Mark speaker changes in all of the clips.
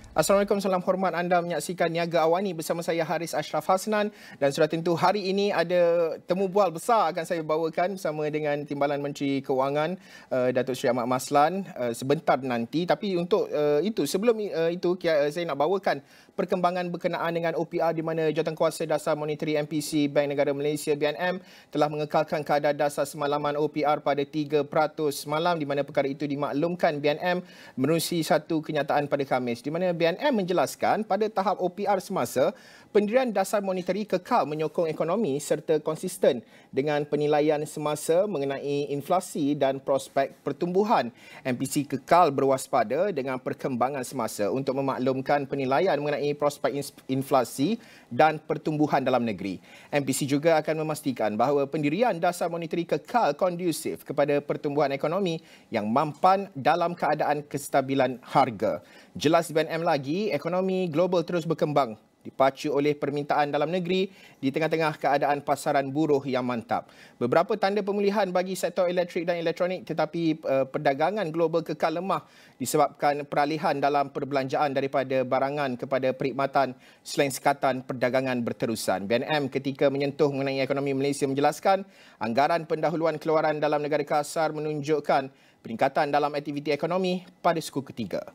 Speaker 1: Assalamualaikum, salam hormat, anda menyaksikan Niaga AWANI bersama saya Harits Asyraf dan sudah tentu hari ini ada temu bual besar akan saya bawakan bersama dengan Timbalan Menteri Keuangan Datuk Seri Ahmad Maslan sebentar nanti. Tapi untuk sebelum itu saya nak bawakan perkembangan berkenaan dengan OPR di mana Jawatankuasa Dasar Monetary MPC Bank Negara Malaysia BNM telah mengekalkan kadar dasar semalaman OPR pada 3% malam, di mana perkara itu dimaklumkan BNM menerusi satu kenyataan pada Khamis, di mana BNM menjelaskan pada tahap OPR semasa, pendirian dasar monetari kekal menyokong ekonomi serta konsisten dengan penilaian semasa mengenai inflasi dan prospek pertumbuhan. MPC kekal berwaspada dengan perkembangan semasa untuk memaklumkan penilaian mengenai prospek inflasi dan pertumbuhan dalam negeri. MPC juga akan memastikan bahawa pendirian dasar monetari kekal kondusif kepada pertumbuhan ekonomi yang mampan dalam keadaan kestabilan harga. Jelas BNM lagi, ekonomi global terus berkembang dipacu oleh permintaan dalam negeri di tengah-tengah keadaan pasaran buruh yang mantap. Beberapa tanda pemulihan bagi sektor elektrik dan elektronik, tetapi perdagangan global kekal lemah disebabkan peralihan dalam perbelanjaan daripada barangan kepada perkhidmatan selain sekatan perdagangan berterusan. BNM ketika menyentuh mengenai ekonomi Malaysia menjelaskan anggaran pendahuluan keluaran dalam negara kasar menunjukkan peningkatan dalam aktiviti ekonomi pada suku ketiga.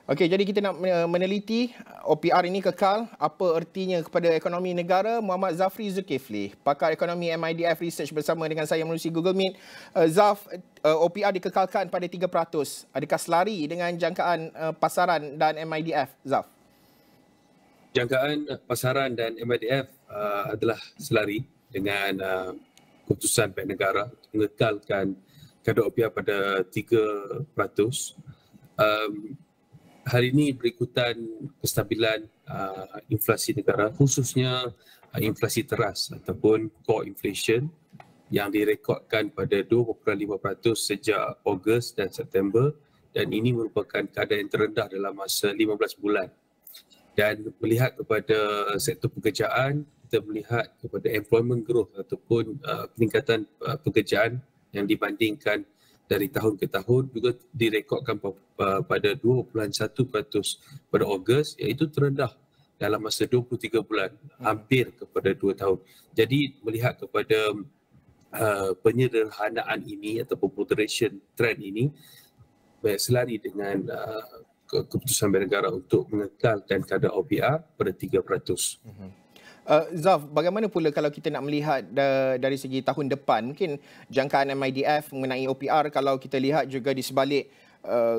Speaker 1: Okey, jadi kita nak meneliti OPR ini kekal, apa ertinya kepada ekonomi negara. Muhammad Zafri Zulkifli, pakar ekonomi MIDF Research bersama dengan saya melalui Google Meet. Zaf, OPR dikekalkan pada 3%. Adakah selari dengan jangkaan pasaran dan MIDF, Zaf?
Speaker 2: Jangkaan pasaran dan MIDF adalah selari dengan keputusan Bank Negara mengekalkan kadar OPR pada 3%. Hari ini berikutan kestabilan inflasi negara, khususnya inflasi teras ataupun core inflation yang direkodkan pada 2.5% sejak Ogos dan September, dan ini merupakan kadar yang terendah dalam masa 15 bulan. Dan melihat kepada sektor pekerjaan, kita melihat kepada employment growth ataupun peningkatan pekerjaan yang dibandingkan dari tahun ke tahun juga direkodkan pada 2.1% pada Ogos, iaitu terendah dalam masa 23 bulan, hampir kepada 2 tahun. Jadi melihat kepada penyederhanaan ini ataupun moderation trend ini, selari dengan keputusan Bank Negara untuk mengekalkan kadar OPR pada 3%.
Speaker 1: Zaf, bagaimana pula kalau kita nak melihat dari segi tahun depan? Mungkin jangkaan MIDF mengenai OPR, kalau kita lihat juga di sebalik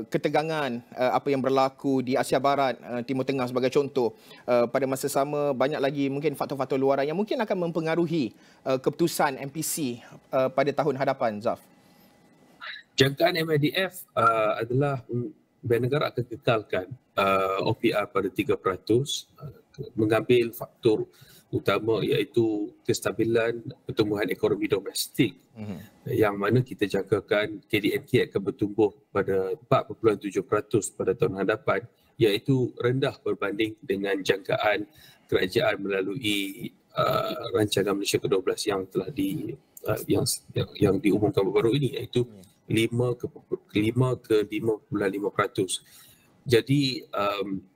Speaker 1: ketegangan apa yang berlaku di Asia Barat, Timur Tengah sebagai contoh, pada masa sama banyak lagi mungkin faktor-faktor luaran yang mungkin akan mempengaruhi keputusan MPC pada tahun hadapan, Zaf.
Speaker 2: Jangkaan MIDF adalah Bank Negara akan kekalkan OPR pada 3%, mengambil faktor utama iaitu kestabilan pertumbuhan ekonomi domestik, yang mana kita jangkakan KDNK akan bertumbuh pada 4.7% pada tahun hadapan, iaitu rendah berbanding dengan jangkaan kerajaan melalui rancangan Malaysia ke-12 yang telah yang diumumkan baru-baru ini, iaitu 5 ke 5.5%. Jadi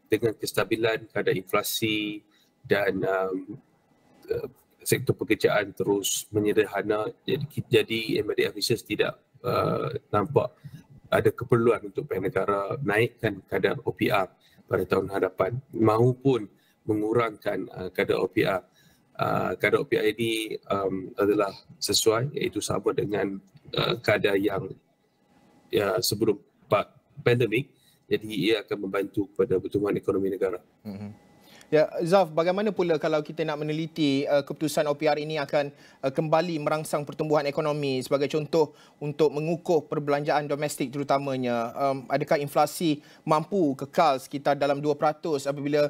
Speaker 2: dengan kestabilan kadar inflasi dan sektor pekerjaan terus menyederhana, jadi MIDF Research tidak nampak ada keperluan untuk Bank Negara naikkan kadar OPR pada tahun hadapan maupun mengurangkan kadar OPR. Kadar OPR ini adalah sesuai, iaitu sama dengan kadar yang sebelum pandemik. Jadi ia akan membantu pada pertumbuhan ekonomi negara.
Speaker 1: Ya, Zaf, bagaimana pula kalau kita nak meneliti keputusan OPR ini akan kembali merangsang pertumbuhan ekonomi, sebagai contoh untuk mengukuh perbelanjaan domestik terutamanya? Adakah inflasi mampu kekal sekitar dalam 2% apabila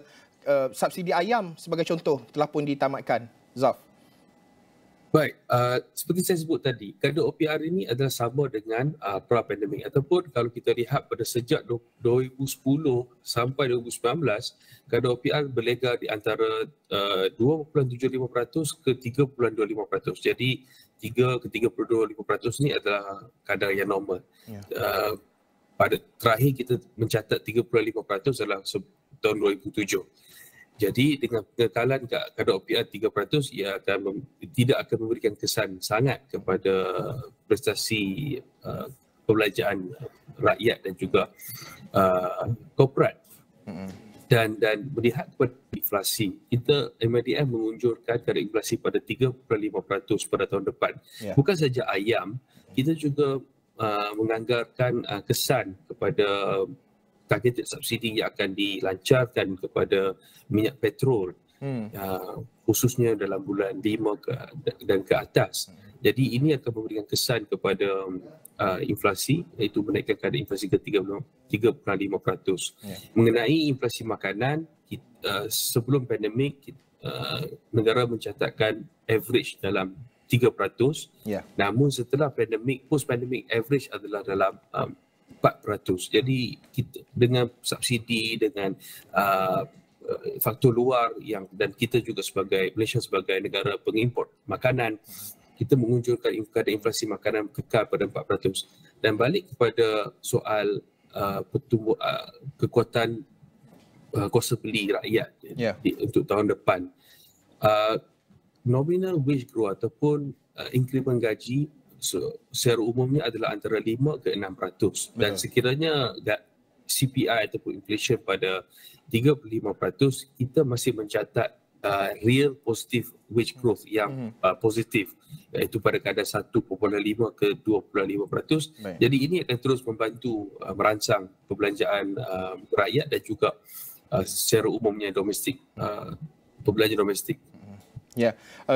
Speaker 1: subsidi ayam sebagai contoh telah pun ditamatkan, Zaf?
Speaker 2: Baik, seperti saya sebut tadi, kadar OPR ini adalah sama dengan pra-pandemik, ataupun kalau kita lihat pada sejak 2010 sampai 2019, kadar OPR berlega di antara 2.75% ke 3.25%. Jadi 3 ke 3.25% ini adalah kadar yang normal. pada terakhir kita mencatat 3.5% adalah tahun 2007. Jadi dengan pengekalan kadar OPR 3%, ia tidak akan memberikan kesan sangat kepada prestasi perbelanjaan rakyat dan juga korporat. Dan melihat kepada inflasi, kita MIDF mengunjurkan kadar inflasi pada 3.5% pada tahun depan. Bukan saja ayam, kita juga menganggarkan kesan kepada targeted subsidi yang akan dilancarkan kepada minyak petrol, khususnya dalam bulan 5 dan ke atas. Jadi ini akan memberikan kesan kepada inflasi, iaitu menaikkan kadar inflasi ke 3.5%. Mengenai inflasi makanan, sebelum pandemik, negara mencatatkan average dalam 3%. Namun setelah pandemik, post-pandemic average adalah dalam 4%. Jadi kita dengan subsidi, dengan faktor luar dan kita juga sebagai Malaysia sebagai negara pengimport makanan, kita mengunjurkan kadar inflasi makanan kekal pada 4%. Dan balik kepada soal kekuatan kuasa beli rakyat untuk tahun depan, nominal wage growth ataupun increment gaji secara umumnya adalah antara 5 ke 6%. Dan sekiranya CPI ataupun inflation pada 3.5%, kita masih mencatat real positive wage growth yang positif, iaitu pada kadar 1.5 ke 2.5%. Jadi ini akan terus membantu merangsang perbelanjaan rakyat dan juga secara umumnya domestik, perbelanjaan domestik.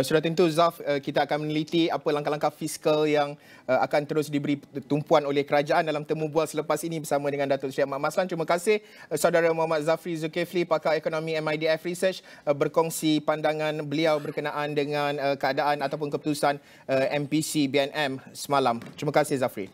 Speaker 1: Sudah tentu Zaf, kita akan meneliti apa langkah-langkah fiskal yang akan terus diberi tumpuan oleh kerajaan dalam temu bual selepas ini bersama dengan Datuk Seri Ahmad Maslan. Terima kasih Saudara Muhammad Zafri Zulkifli, pakar ekonomi MIDF Research, berkongsi pandangan beliau berkenaan dengan keadaan ataupun keputusan MPC BNM semalam. Terima kasih Zafri.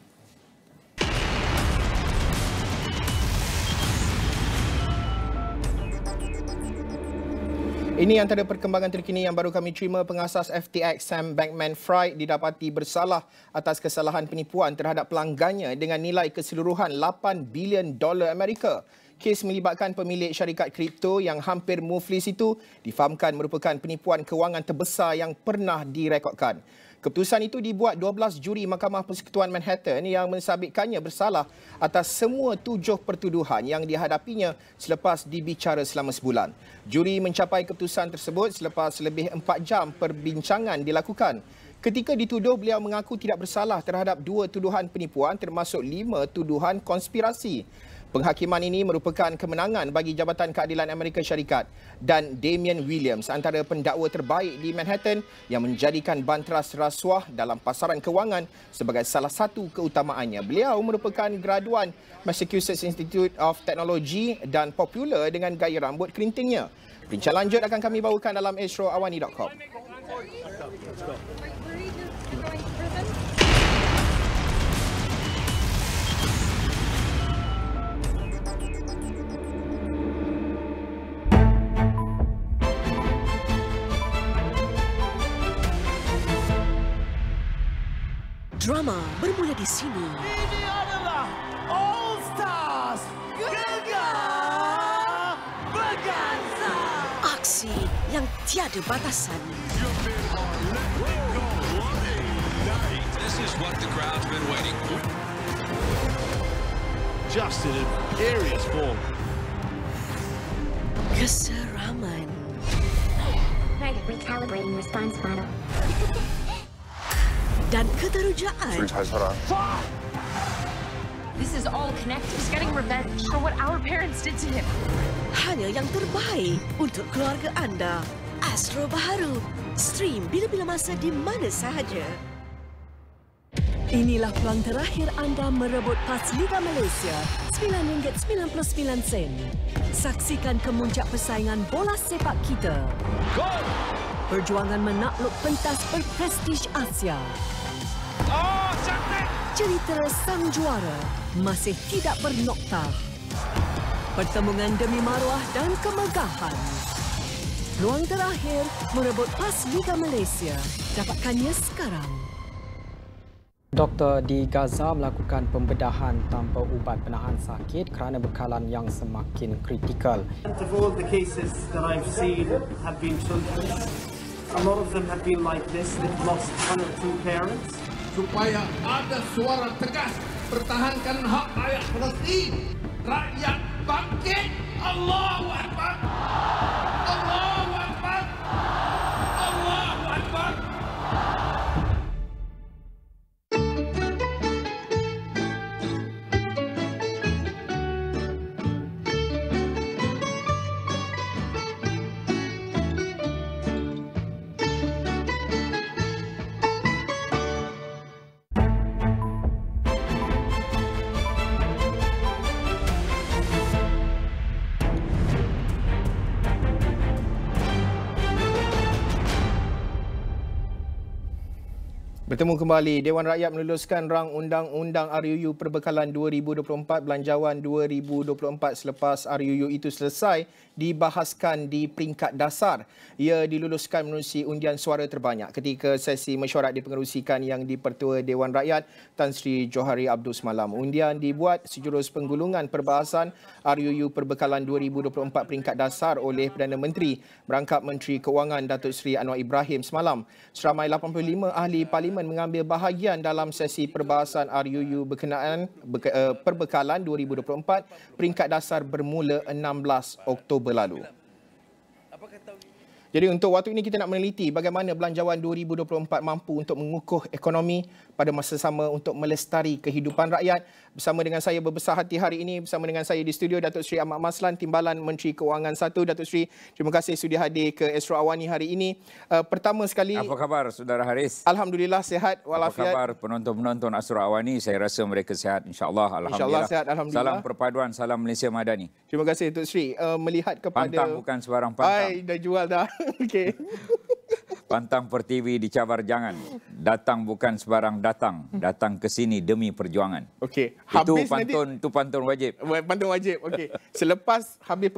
Speaker 1: Ini antara perkembangan terkini yang baru kami terima. Pengasas FTX Sam Bankman-Fried didapati bersalah atas kesalahan penipuan terhadap pelanggannya dengan nilai keseluruhan $8 bilion Amerika. Kes melibatkan pemilik syarikat kripto yang hampir muflis itu difahamkan merupakan penipuan kewangan terbesar yang pernah direkodkan. Keputusan itu dibuat 12 juri Mahkamah Persekutuan Manhattan yang mensabitkannya bersalah atas semua 7 pertuduhan yang dihadapinya selepas dibicara selama sebulan. Juri mencapai keputusan tersebut selepas lebih 4 jam perbincangan dilakukan. Ketika dituduh, beliau mengaku tidak bersalah terhadap 2 tuduhan penipuan termasuk 5 tuduhan konspirasi. Penghakiman ini merupakan kemenangan bagi Jabatan Keadilan Amerika Syarikat dan Damian Williams, antara pendakwa terbaik di Manhattan yang menjadikan banteras rasuah dalam pasaran kewangan sebagai salah satu keutamaannya. Beliau merupakan graduan Massachusetts Institute of Technology dan popular dengan gaya rambut kerintingnya. Bincang lanjut akan kami bawakan dalam astroawani.com.
Speaker 3: Drama bermula di sini.
Speaker 4: Ini adalah All Stars Gegar Berganza.
Speaker 3: Aksi yang tiada batasan.
Speaker 5: This is what the crowd's been waiting for.
Speaker 4: Just in imperious form.
Speaker 3: Keseraman.
Speaker 6: Target recalibrating response model.
Speaker 3: Dan keterujaan.
Speaker 6: This is all connected. He's getting revenge for what our parents did to him.
Speaker 3: Hanya yang terbaik untuk keluarga anda. Astro baharu. Stream bila-bila masa di mana sahaja. Inilah peluang terakhir anda merebut pas Liga Malaysia RM9.99. Saksikan kemuncak persaingan bola sepak kita. Perjuangan menakluk pentas berprestij Asia.
Speaker 4: Oh, cantik!
Speaker 3: Cerita sang juara masih tidak bernoktah. Pertemuan demi maruah dan kemegahan. Peluang terakhir merebut pas Liga Malaysia. Dapatkannya sekarang.
Speaker 7: Doktor di Gaza melakukan pembedahan tanpa ubat penahan sakit kerana bekalan yang semakin kritikal.
Speaker 8: Of all the cases that I've seen have been children. A lot of them have been like this. They've lost one or two parents.
Speaker 4: Supaya ada suara tegas pertahankan hak rakyat Palestin. Rakyat bangkit. Allahu Akbar. Allahu Akbar. Allahu Akbar.
Speaker 1: Bertemu kembali, Dewan Rakyat meluluskan rang undang-undang RUU Perbekalan 2024 Belanjawan 2024 selepas RUU itu selesai dibahaskan di peringkat dasar. Ia diluluskan menerusi undian suara terbanyak ketika sesi mesyuarat dipengerusikan yang di-Pertua Dewan Rakyat Tan Sri Johari Abdul semalam. Undian dibuat sejurus penggulungan perbahasan RUU Perbekalan 2024 peringkat dasar oleh Perdana Menteri Merangkap Menteri Keuangan Datuk Seri Anwar Ibrahim semalam. Seramai 85 ahli parlimen mengambil bahagian dalam sesi perbahasan RUU berkenaan Perbekalan 2024 peringkat dasar bermula 16 Oktober lalu. Jadi untuk waktu ini kita nak meneliti bagaimana Belanjawan 2024 mampu untuk mengukuh ekonomi pada masa sama untuk melestari kehidupan rakyat. Bersama dengan saya berbesar hati hari ini, bersama dengan saya di studio Datuk Seri Ahmad Maslan, Timbalan Menteri Keuangan 1. Datuk Seri, terima kasih sudi hadir ke Astro AWANI hari ini. Pertama sekali,
Speaker 9: apa khabar Saudara Haris?
Speaker 1: Alhamdulillah sihat walafiat.
Speaker 9: Apa khabar penonton-penonton Astro AWANI? Saya rasa mereka sihat insya-Allah. Alhamdulillah.
Speaker 1: InsyaAllah sihat, alhamdulillah.
Speaker 9: Salam perpaduan, salam Malaysia Madani.
Speaker 1: Terima kasih Datuk Seri. Melihat kepada
Speaker 9: pantang bukan sebarang pantang.
Speaker 1: Dah jual dah. Okey.
Speaker 9: Pantang pertiwi dicabar jangan. Datang bukan sebarang datang. Datang ke sini demi perjuangan.
Speaker 1: Okey.
Speaker 9: Itu pantun wajib.
Speaker 1: Pantun wajib. Okey. Selepas habis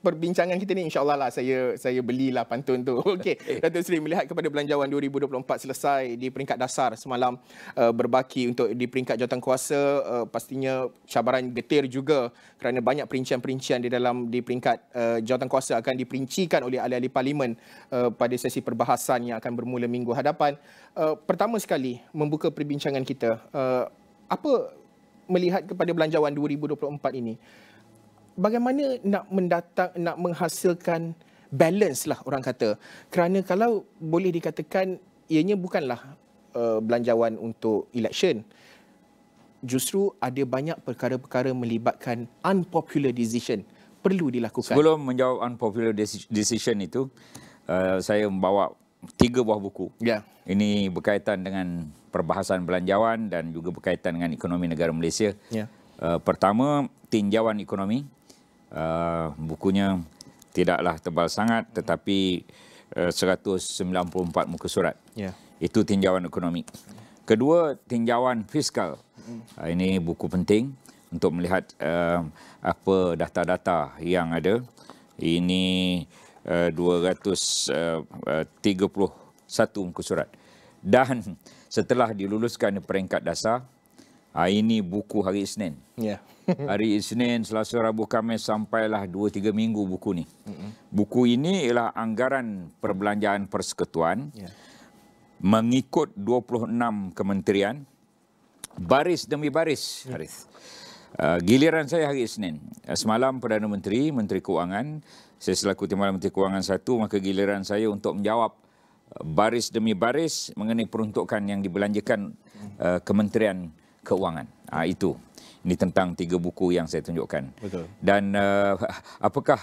Speaker 1: perbincangan kita ni, insya-Allah lah saya belilah pantun tu. Okey. Datuk Seri, melihat kepada Belanjawan 2024 selesai di peringkat dasar semalam, berbaki untuk di peringkat jawatankuasa, pastinya cabaran getir juga kerana banyak perincian-perincian di peringkat jawatankuasa akan diperincikan oleh ahli-ahli parlimen pada sesi perbahasan yang akan bermula minggu hadapan. Pertama sekali, membuka perbincangan kita, apa melihat kepada Belanjawan 2024 ini, bagaimana nak menghasilkan balance lah orang kata, kerana kalau boleh dikatakan ianya bukanlah belanjawan untuk election, justru ada banyak perkara-perkara melibatkan unpopular decision perlu dilakukan.
Speaker 9: Sebelum menjawab unpopular decision itu, saya membawa 3 buah buku.
Speaker 1: Ya.
Speaker 9: Ini berkaitan dengan perbahasan belanjawan dan juga berkaitan dengan ekonomi negara Malaysia.
Speaker 1: Ya.
Speaker 9: Pertama, tinjauan ekonomi. Bukunya tidaklah tebal sangat tetapi 194 muka surat.
Speaker 1: Ya.
Speaker 9: Itu tinjauan ekonomi. Kedua, tinjauan fiskal. Ini buku penting untuk melihat apa data-data yang ada. Ini 231 muka surat. Dan setelah diluluskan di peringkat dasar, ini buku hari Isnin.
Speaker 1: Ya.
Speaker 9: Hari Isnin, Selasa, Rabu, Khamis sampailah 2-3 minggu buku ni. Buku ini ialah anggaran perbelanjaan persekutuan mengikut 26 kementerian, baris demi baris. Harits. Giliran saya hari Isnin. Semalam Perdana Menteri, Menteri Keuangan, saya selaku Timbalan Menteri Keuangan 1, maka giliran saya untuk menjawab baris demi baris mengenai peruntukan yang dibelanjakan Kementerian Keuangan. Itu. Ini tentang 3 buku yang saya tunjukkan.
Speaker 1: Betul.
Speaker 9: Dan apakah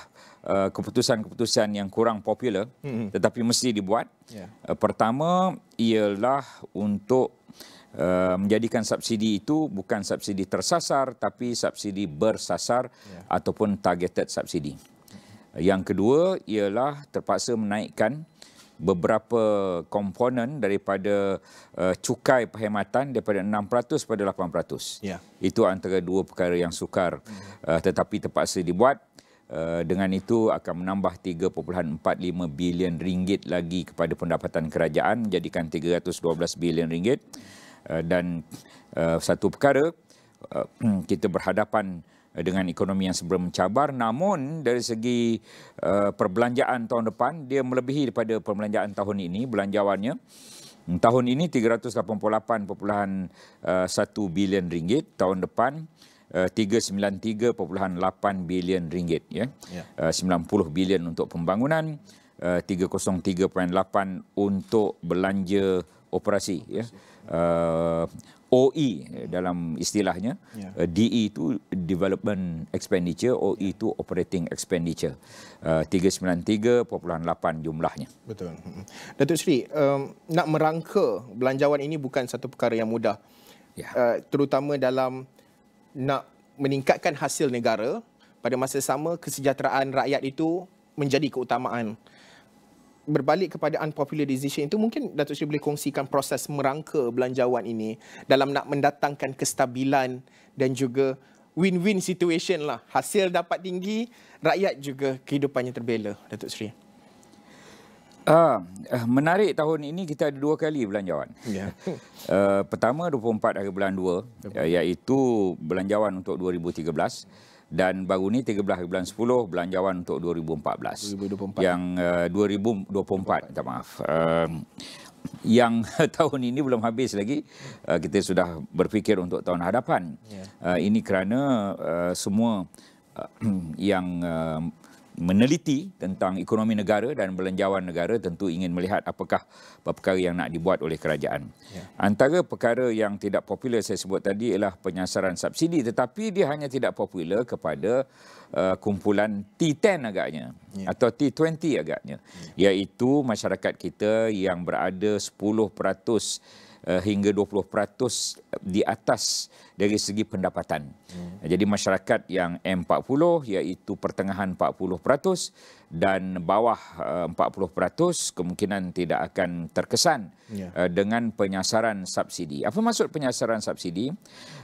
Speaker 9: keputusan-keputusan yang kurang popular tetapi mesti dibuat? Pertama ialah untuk menjadikan subsidi itu bukan subsidi tersasar tapi subsidi bersasar ataupun targeted subsidi. Yang kedua ialah terpaksa menaikkan beberapa komponen daripada cukai perkhidmatan daripada 6% pada 8%. Itu antara 2 perkara yang sukar tetapi terpaksa dibuat. Dengan itu akan menambah 3.45 bilion ringgit lagi kepada pendapatan kerajaan, menjadikan 312 bilion ringgit. Dan satu perkara, kita berhadapan dengan ekonomi yang serba mencabar, namun dari segi perbelanjaan tahun depan dia melebihi daripada perbelanjaan tahun ini. Belanjawannya tahun ini 388.1 bilion ringgit, tahun depan 393.8 bilion ringgit, ya. 90 bilion untuk pembangunan, 303.8 untuk belanja operasi, ya. OE dalam istilahnya, DE itu Development Expenditure, OE itu Operating Expenditure. 393.8 jumlahnya.
Speaker 1: Betul. Datuk Seri, nak merangka belanjawan ini bukan satu perkara yang mudah. Terutama dalam nak meningkatkan hasil negara, pada masa sama kesejahteraan rakyat itu menjadi keutamaan. Berbalik kepada unpopular decision itu, mungkin Datuk Seri boleh kongsikan proses merangka belanjawan ini dalam nak mendatangkan kestabilan dan juga win-win situation lah. Hasil dapat tinggi, rakyat juga kehidupannya terbela, Datuk Seri.
Speaker 9: Menarik, tahun ini kita ada 2 kali belanjawan. Pertama 24 hari bulan 2, iaitu belanjawan untuk 2013. Dan baru ni 13 bulan 10 belanjawan untuk 2014. Yang 2024, minta maaf. Yang tahun ini belum habis lagi. Kita sudah berfikir untuk tahun hadapan. Ini kerana semua yang meneliti tentang ekonomi negara dan belanjawan negara tentu ingin melihat apakah perkara yang nak dibuat oleh kerajaan. Antara perkara yang tidak popular saya sebut tadi ialah penyasaran subsidi, tetapi dia hanya tidak popular kepada kumpulan T10 agaknya, atau T20 agaknya, iaitu masyarakat kita yang berada 10% hingga 20% di atas dari segi pendapatan. Jadi masyarakat yang M40 iaitu pertengahan 40% dan bawah 40% kemungkinan tidak akan terkesan dengan penyasaran subsidi. Apa maksud penyasaran subsidi?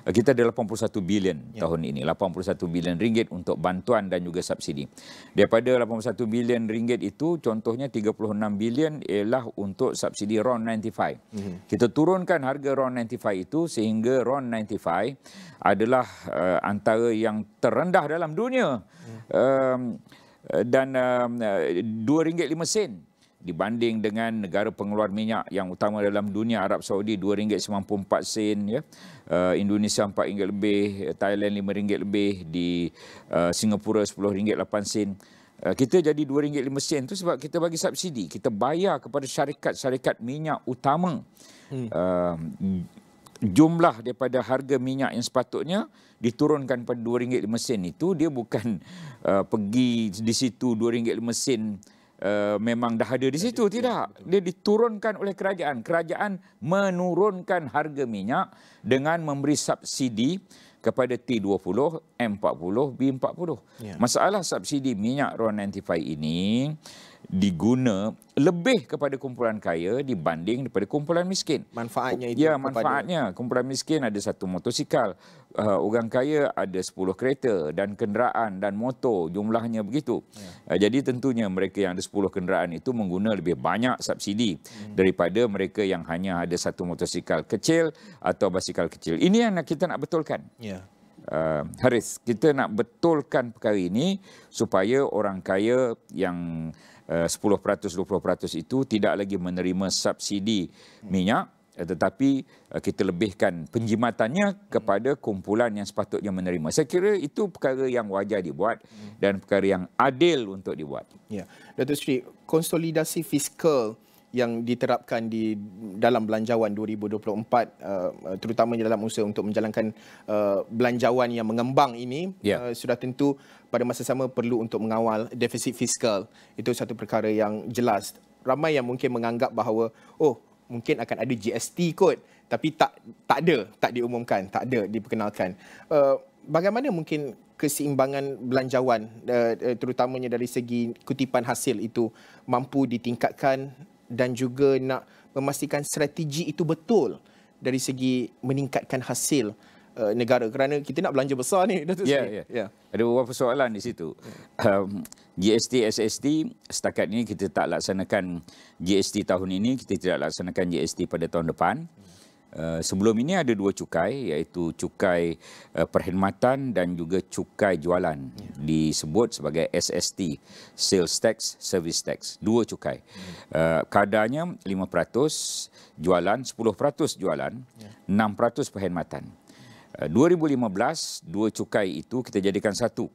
Speaker 9: Kita ada 81 bilion tahun ini, 81 bilion ringgit untuk bantuan dan juga subsidi. Daripada 81 bilion ringgit itu, contohnya 36 bilion ialah untuk subsidi RON 95. Kita turunkan harga RON 95 itu sehingga RON 95 adalah antara yang terendah dalam dunia. Dan RM2.05 dibanding dengan negara pengeluar minyak yang utama dalam dunia, Arab Saudi RM2.94, ya. Indonesia RM4 lebih, Thailand RM5 lebih, di Singapura RM10.08. Kita jadi RM2.05 itu sebab kita bagi subsidi, kita bayar kepada syarikat-syarikat minyak utama. Jumlah daripada harga minyak yang sepatutnya diturunkan pada RM2.05 itu, dia bukan pergi di situ RM2.05 memang dah ada di situ, tidak. Dia diturunkan oleh kerajaan. Kerajaan menurunkan harga minyak dengan memberi subsidi kepada T20, M40, B40. Masalah subsidi minyak RON 95 ini diguna lebih kepada kumpulan kaya dibanding daripada kumpulan miskin.
Speaker 1: Manfaatnya itu?
Speaker 9: Ya, manfaatnya. Kumpulan miskin ada 1 motosikal, orang kaya ada 10 kereta dan kenderaan dan motor, jumlahnya begitu. Jadi tentunya mereka yang ada 10 kenderaan itu mengguna lebih banyak subsidi daripada mereka yang hanya ada 1 motosikal kecil atau basikal kecil. Ini yang kita nak betulkan. Harits, kita nak betulkan perkara ini supaya orang kaya yang 10%, 20% itu tidak lagi menerima subsidi minyak, tetapi kita lebihkan penjimatannya kepada kumpulan yang sepatutnya menerima. Saya kira itu perkara yang wajar dibuat dan perkara yang adil untuk dibuat.
Speaker 1: Datuk Seri, konsolidasi fiskal yang diterapkan di dalam belanjawan 2024, terutamanya dalam usaha untuk menjalankan belanjawan yang mengembang ini, sudah tentu pada masa sama perlu untuk mengawal defisit fiskal. Itu satu perkara yang jelas. Ramai yang mungkin menganggap bahawa mungkin akan ada GST kot, tapi tak ada, tak diumumkan, tak ada diperkenalkan. Bagaimana mungkin keseimbangan belanjawan, terutamanya dari segi kutipan hasil itu, mampu ditingkatkan dan juga nak memastikan strategi itu betul dari segi meningkatkan hasil negara, kerana kita nak belanja besar ni, Datuk Seri.
Speaker 9: Ada beberapa soalan di situ. GST, SST, setakat ini kita tak laksanakan GST tahun ini, kita tidak laksanakan GST pada tahun depan. Sebelum ini ada 2 cukai, iaitu cukai perkhidmatan dan juga cukai jualan. Disebut sebagai SST, Sales Tax, Service Tax. 2 cukai. Kadarnya 5%, jualan 10% jualan, 6% perkhidmatan. 2015, 2 cukai itu kita jadikan satu,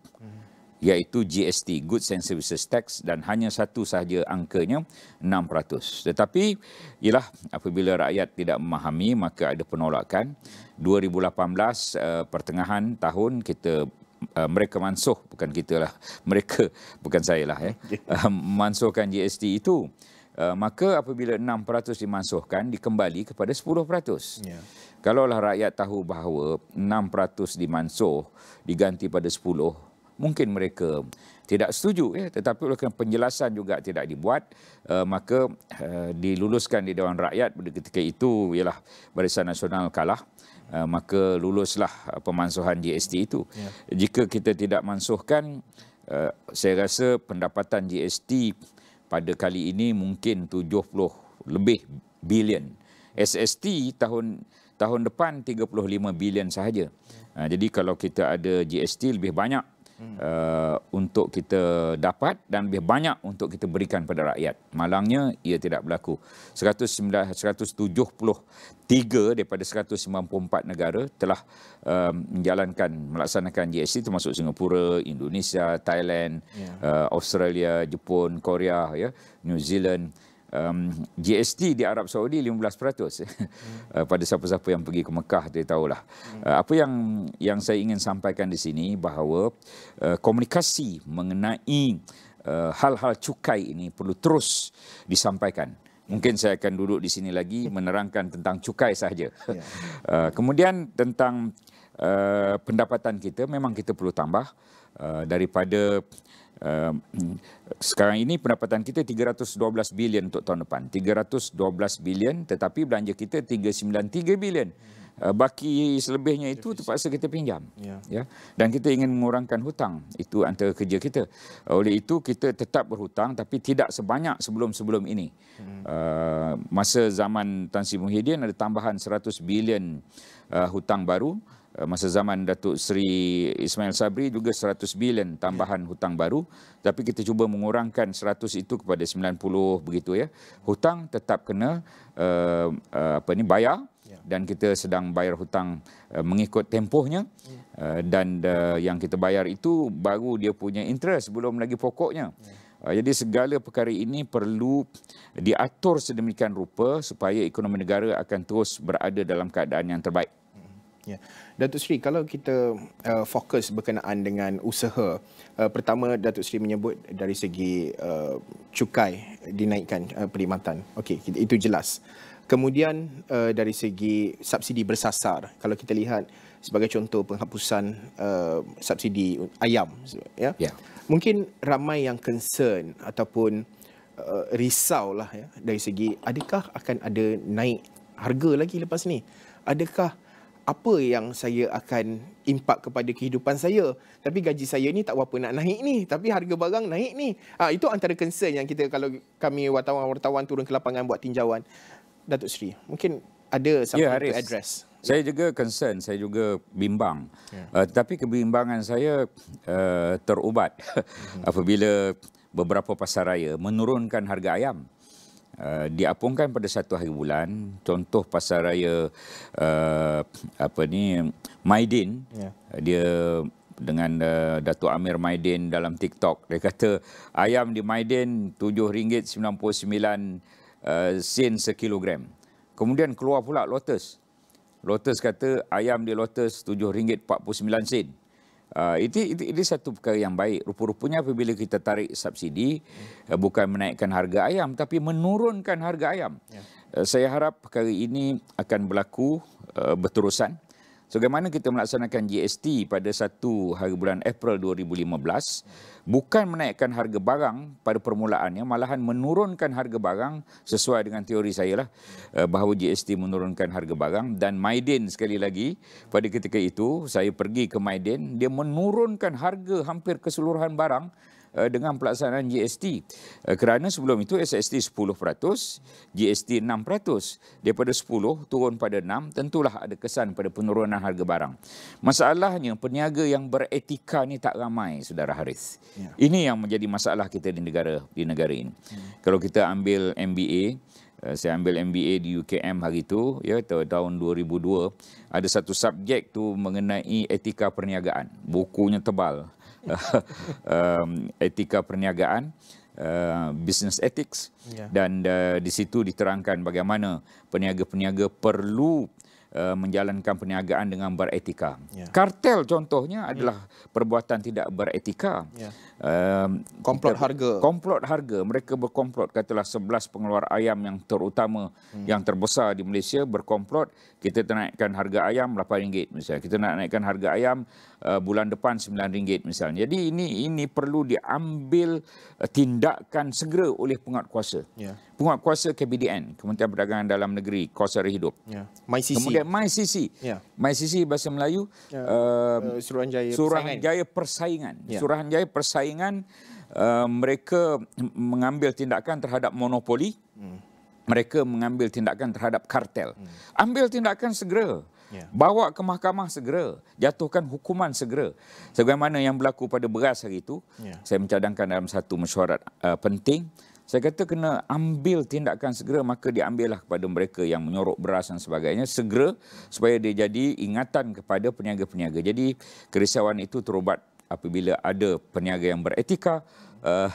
Speaker 9: iaitu GST, Goods and Services Tax, dan hanya satu sahaja angkanya 6%. Tetapi ialah apabila rakyat tidak memahami, maka ada penolakan. 2018 pertengahan tahun kita mereka mansuh, bukan kita lah, mereka, bukan saya lah mansuhkan GST itu. Maka apabila 6% dimansuhkan, dikembali kepada 10%. Kalaulah rakyat tahu bahawa 6% dimansuh diganti pada 10%, mungkin mereka tidak setuju, tetapi oleh kerana penjelasan juga tidak dibuat, maka diluluskan di Dewan Rakyat. Pada ketika itu ialah Barisan Nasional kalah, maka luluslah pemansuhan GST itu. Jika kita tidak mansuhkan, saya rasa pendapatan GST pada kali ini mungkin 70 lebih bilion. SST tahun depan 35 bilion sahaja. Jadi kalau kita ada GST lebih banyak untuk kita dapat dan lebih banyak untuk kita berikan pada rakyat. Malangnya ia tidak berlaku. 173 daripada 194 negara telah melaksanakan GST, termasuk Singapura, Indonesia, Thailand, Australia, Jepun, Korea, New Zealand. GST di Arab Saudi 15%. Pada siapa-siapa yang pergi ke Mekah dia tahulah. Apa yang saya ingin sampaikan di sini bahawa komunikasi mengenai hal-hal cukai ini perlu terus disampaikan. Mungkin saya akan duduk di sini lagi menerangkan tentang cukai sahaja. Kemudian tentang pendapatan kita, memang kita perlu tambah daripada sekarang ini pendapatan kita 312 bilion untuk tahun depan. 312 bilion, tetapi belanja kita 393 bilion. Baki selebihnya itu terpaksa kita pinjam. Dan kita ingin mengurangkan hutang. Itu antara kerja kita. Oleh itu kita tetap berhutang, tapi tidak sebanyak sebelum-sebelum ini. Masa zaman Tan Sri Muhyiddin ada tambahan 100 bilion hutang baru. Masa zaman Datuk Seri Ismail Sabri juga 100 bilion tambahan hutang baru, tapi kita cuba mengurangkan 100 itu kepada 90 begitu Hutang tetap kena bayar, dan kita sedang bayar hutang mengikut tempohnya, dan yang kita bayar itu baru dia punya interest, belum lagi pokoknya. Jadi segala perkara ini perlu diatur sedemikian rupa supaya ekonomi negara akan terus berada dalam keadaan yang terbaik.
Speaker 1: Datuk Seri, kalau kita fokus berkenaan dengan usaha, pertama Datuk Seri menyebut dari segi cukai dinaikkan perkhidmatan. Okey, itu jelas. Kemudian dari segi subsidi bersasar, kalau kita lihat sebagai contoh penghapusan subsidi ayam, mungkin ramai yang concern ataupun risaulah dari segi adakah akan ada naik harga lagi lepas ni? Adakah apa yang saya akan impak kepada kehidupan saya, tapi gaji saya ni tak berapa nak naik ni, tapi harga barang naik ni. Itu antara concern yang kita, kalau kami wartawan-wartawan turun ke lapangan buat tinjauan. Datuk Seri, mungkin ada something to address.
Speaker 9: Saya juga concern, saya juga bimbang. Tapi kebimbangan saya terubat apabila beberapa pasaraya menurunkan harga ayam. Diapungkan pada satu hari bulan. Contoh pasaraya Maidin, dia dengan Datuk Amir Maidin dalam TikTok, dia kata ayam di Maidin RM7.99 sekilogram. Kemudian keluar pula Lotus kata ayam di Lotus RM7.49. Ini satu perkara yang baik. Rupa-rupanya apabila kita tarik subsidi, bukan menaikkan harga ayam, tapi menurunkan harga ayam. Saya harap perkara ini akan berlaku berterusan. Sebagaimana kita melaksanakan GST pada 1 hari bulan April 2015, bukan menaikkan harga barang pada permulaannya, malahan menurunkan harga barang sesuai dengan teori saya lah, bahawa GST menurunkan harga barang. Dan Maiden sekali lagi, pada ketika itu saya pergi ke Maiden, dia menurunkan harga hampir keseluruhan barang dengan pelaksanaan GST. Kerana sebelum itu SST 10%, GST 6%. Daripada 10 turun pada 6, tentulah ada kesan pada penurunan harga barang. Masalahnya peniaga yang beretika ni tak ramai, Saudara Harits. Ini yang menjadi masalah kita di negara ini. Kalau kita ambil MBA, saya ambil MBA di UKM hari itu, ya, tahun 2002, ada satu subjek tu mengenai etika perniagaan. Bukunya tebal. Etika perniagaan, business ethics, dan di situ diterangkan bagaimana peniaga-peniaga perlu menjalankan perniagaan dengan beretika. Kartel contohnya adalah perbuatan tidak beretika.
Speaker 1: Komplot harga.
Speaker 9: Komplot harga. Mereka berkomplot, katalah 11 pengeluar ayam yang terutama, yang terbesar di Malaysia berkomplot, kita naikkan harga ayam RM8 misalnya. Kita nak naikkan harga ayam bulan depan RM9 misalnya. Jadi ini perlu diambil tindakan segera oleh penguatkuasa. Penguatkuasa KPDN, Kementerian Perdagangan Dalam Negeri, kos sara hidup.
Speaker 1: MyCC.
Speaker 9: Kemudian MyCC. MyCC bahasa Melayu, Suruhanjaya Persaingan. Suruhanjaya Persaingan, mereka mengambil tindakan terhadap monopoli. Mereka mengambil tindakan terhadap kartel. Ambil tindakan segera. Bawa ke mahkamah segera. Jatuhkan hukuman segera. Sebagaimana yang berlaku pada beras hari itu, saya mencadangkan dalam satu mesyuarat penting. Saya kata kena ambil tindakan segera, maka diambillah kepada mereka yang menyorok beras dan sebagainya segera, supaya dia jadi ingatan kepada peniaga-peniaga. Jadi kerisauan itu terubat apabila ada peniaga yang beretika.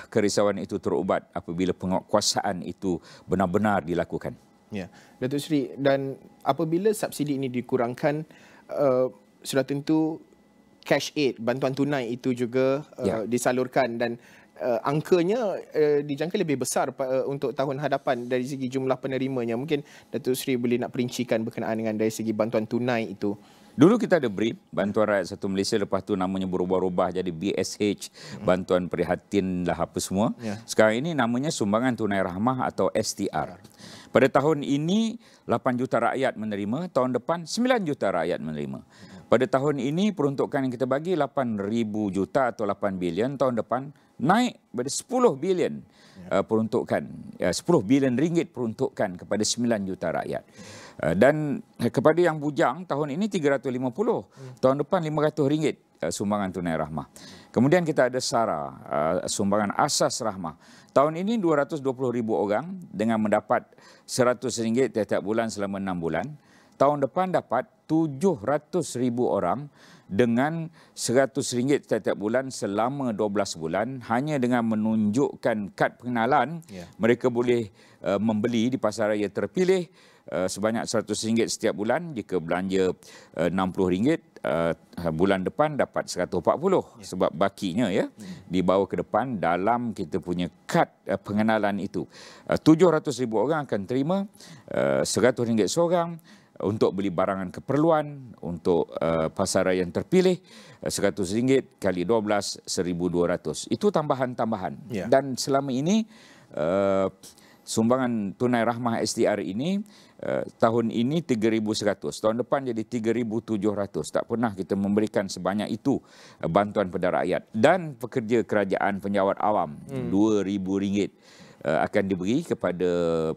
Speaker 9: Kerisauan itu terubat apabila penguatkuasaan itu benar-benar dilakukan.
Speaker 1: Ya, Datuk Seri, dan apabila subsidi ini dikurangkan, sudah tentu cash aid, bantuan tunai itu juga disalurkan, dan angkanya dijangka lebih besar untuk tahun hadapan dari segi jumlah penerimanya. Mungkin Datuk Seri boleh nak perincikan berkenaan dengan dari segi bantuan tunai itu.
Speaker 9: Dulu kita ada BRIP, Bantuan Rakyat Satu Malaysia, lepas tu namanya berubah-ubah jadi BSH, Bantuan Prihatin lah apa semua. Sekarang ini namanya Sumbangan Tunai Rahmah atau STR. Pada tahun ini 8 juta rakyat menerima, tahun depan 9 juta rakyat menerima. Pada tahun ini peruntukan yang kita bagi 8,000 juta atau 8 bilion, tahun depan naik pada 10 bilion peruntukan, 10 bilion ringgit peruntukan kepada 9 juta rakyat. Dan kepada yang bujang, tahun ini 350, tahun depan RM500 sumbangan tunai rahmah. Kemudian kita ada SARA, sumbangan asas rahmah. Tahun ini 220,000 orang dengan mendapat RM100 tiap-tiap bulan selama 6 bulan. Tahun depan dapat 700,000 orang dengan RM100 tiap-tiap bulan selama 12 bulan. Hanya dengan menunjukkan kad pengenalan, mereka boleh membeli di pasaraya terpilih sebanyak RM100 setiap bulan. Jika belanja RM60, bulan depan dapat RM140 sebab bakinya dibawa ke depan dalam kita punya kad pengenalan itu. 700,000 orang akan terima RM100 seorang untuk beli barangan keperluan untuk pasaraya yang terpilih. RM100 kali 12, RM1,200. Itu tambahan-tambahan. Dan selama ini sumbangan tunai rahmah STR ini tahun ini 3,100, tahun depan jadi 3,700. Tak pernah kita memberikan sebanyak itu bantuan kepada rakyat. Dan pekerja kerajaan penjawat awam RM2,000 akan diberi kepada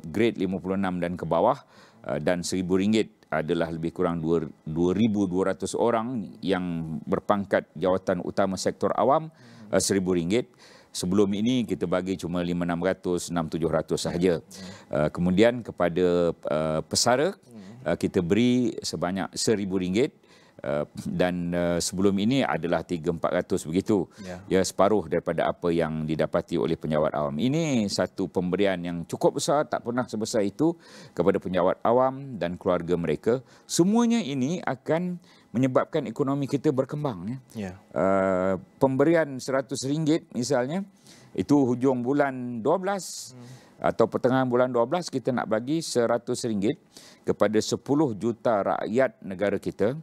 Speaker 9: grade 56 dan ke bawah, dan RM1,000 adalah lebih kurang 2,200 orang yang berpangkat jawatan utama sektor awam, RM1,000. Sebelum ini kita bagi cuma 5,600, 6,700 sahaja. Kemudian kepada pesara kita beri sebanyak RM1,000, dan sebelum ini adalah 3,400 begitu. Ya, separuh daripada apa yang didapati oleh penjawat awam. Ini satu pemberian yang cukup besar, tak pernah sebesar itu kepada penjawat awam dan keluarga mereka. Semuanya ini akan menyebabkan ekonomi kita berkembang. Pemberian RM100 misalnya, itu hujung bulan 12 atau pertengahan bulan 12 kita nak bagi RM100 kepada 10 juta rakyat negara kita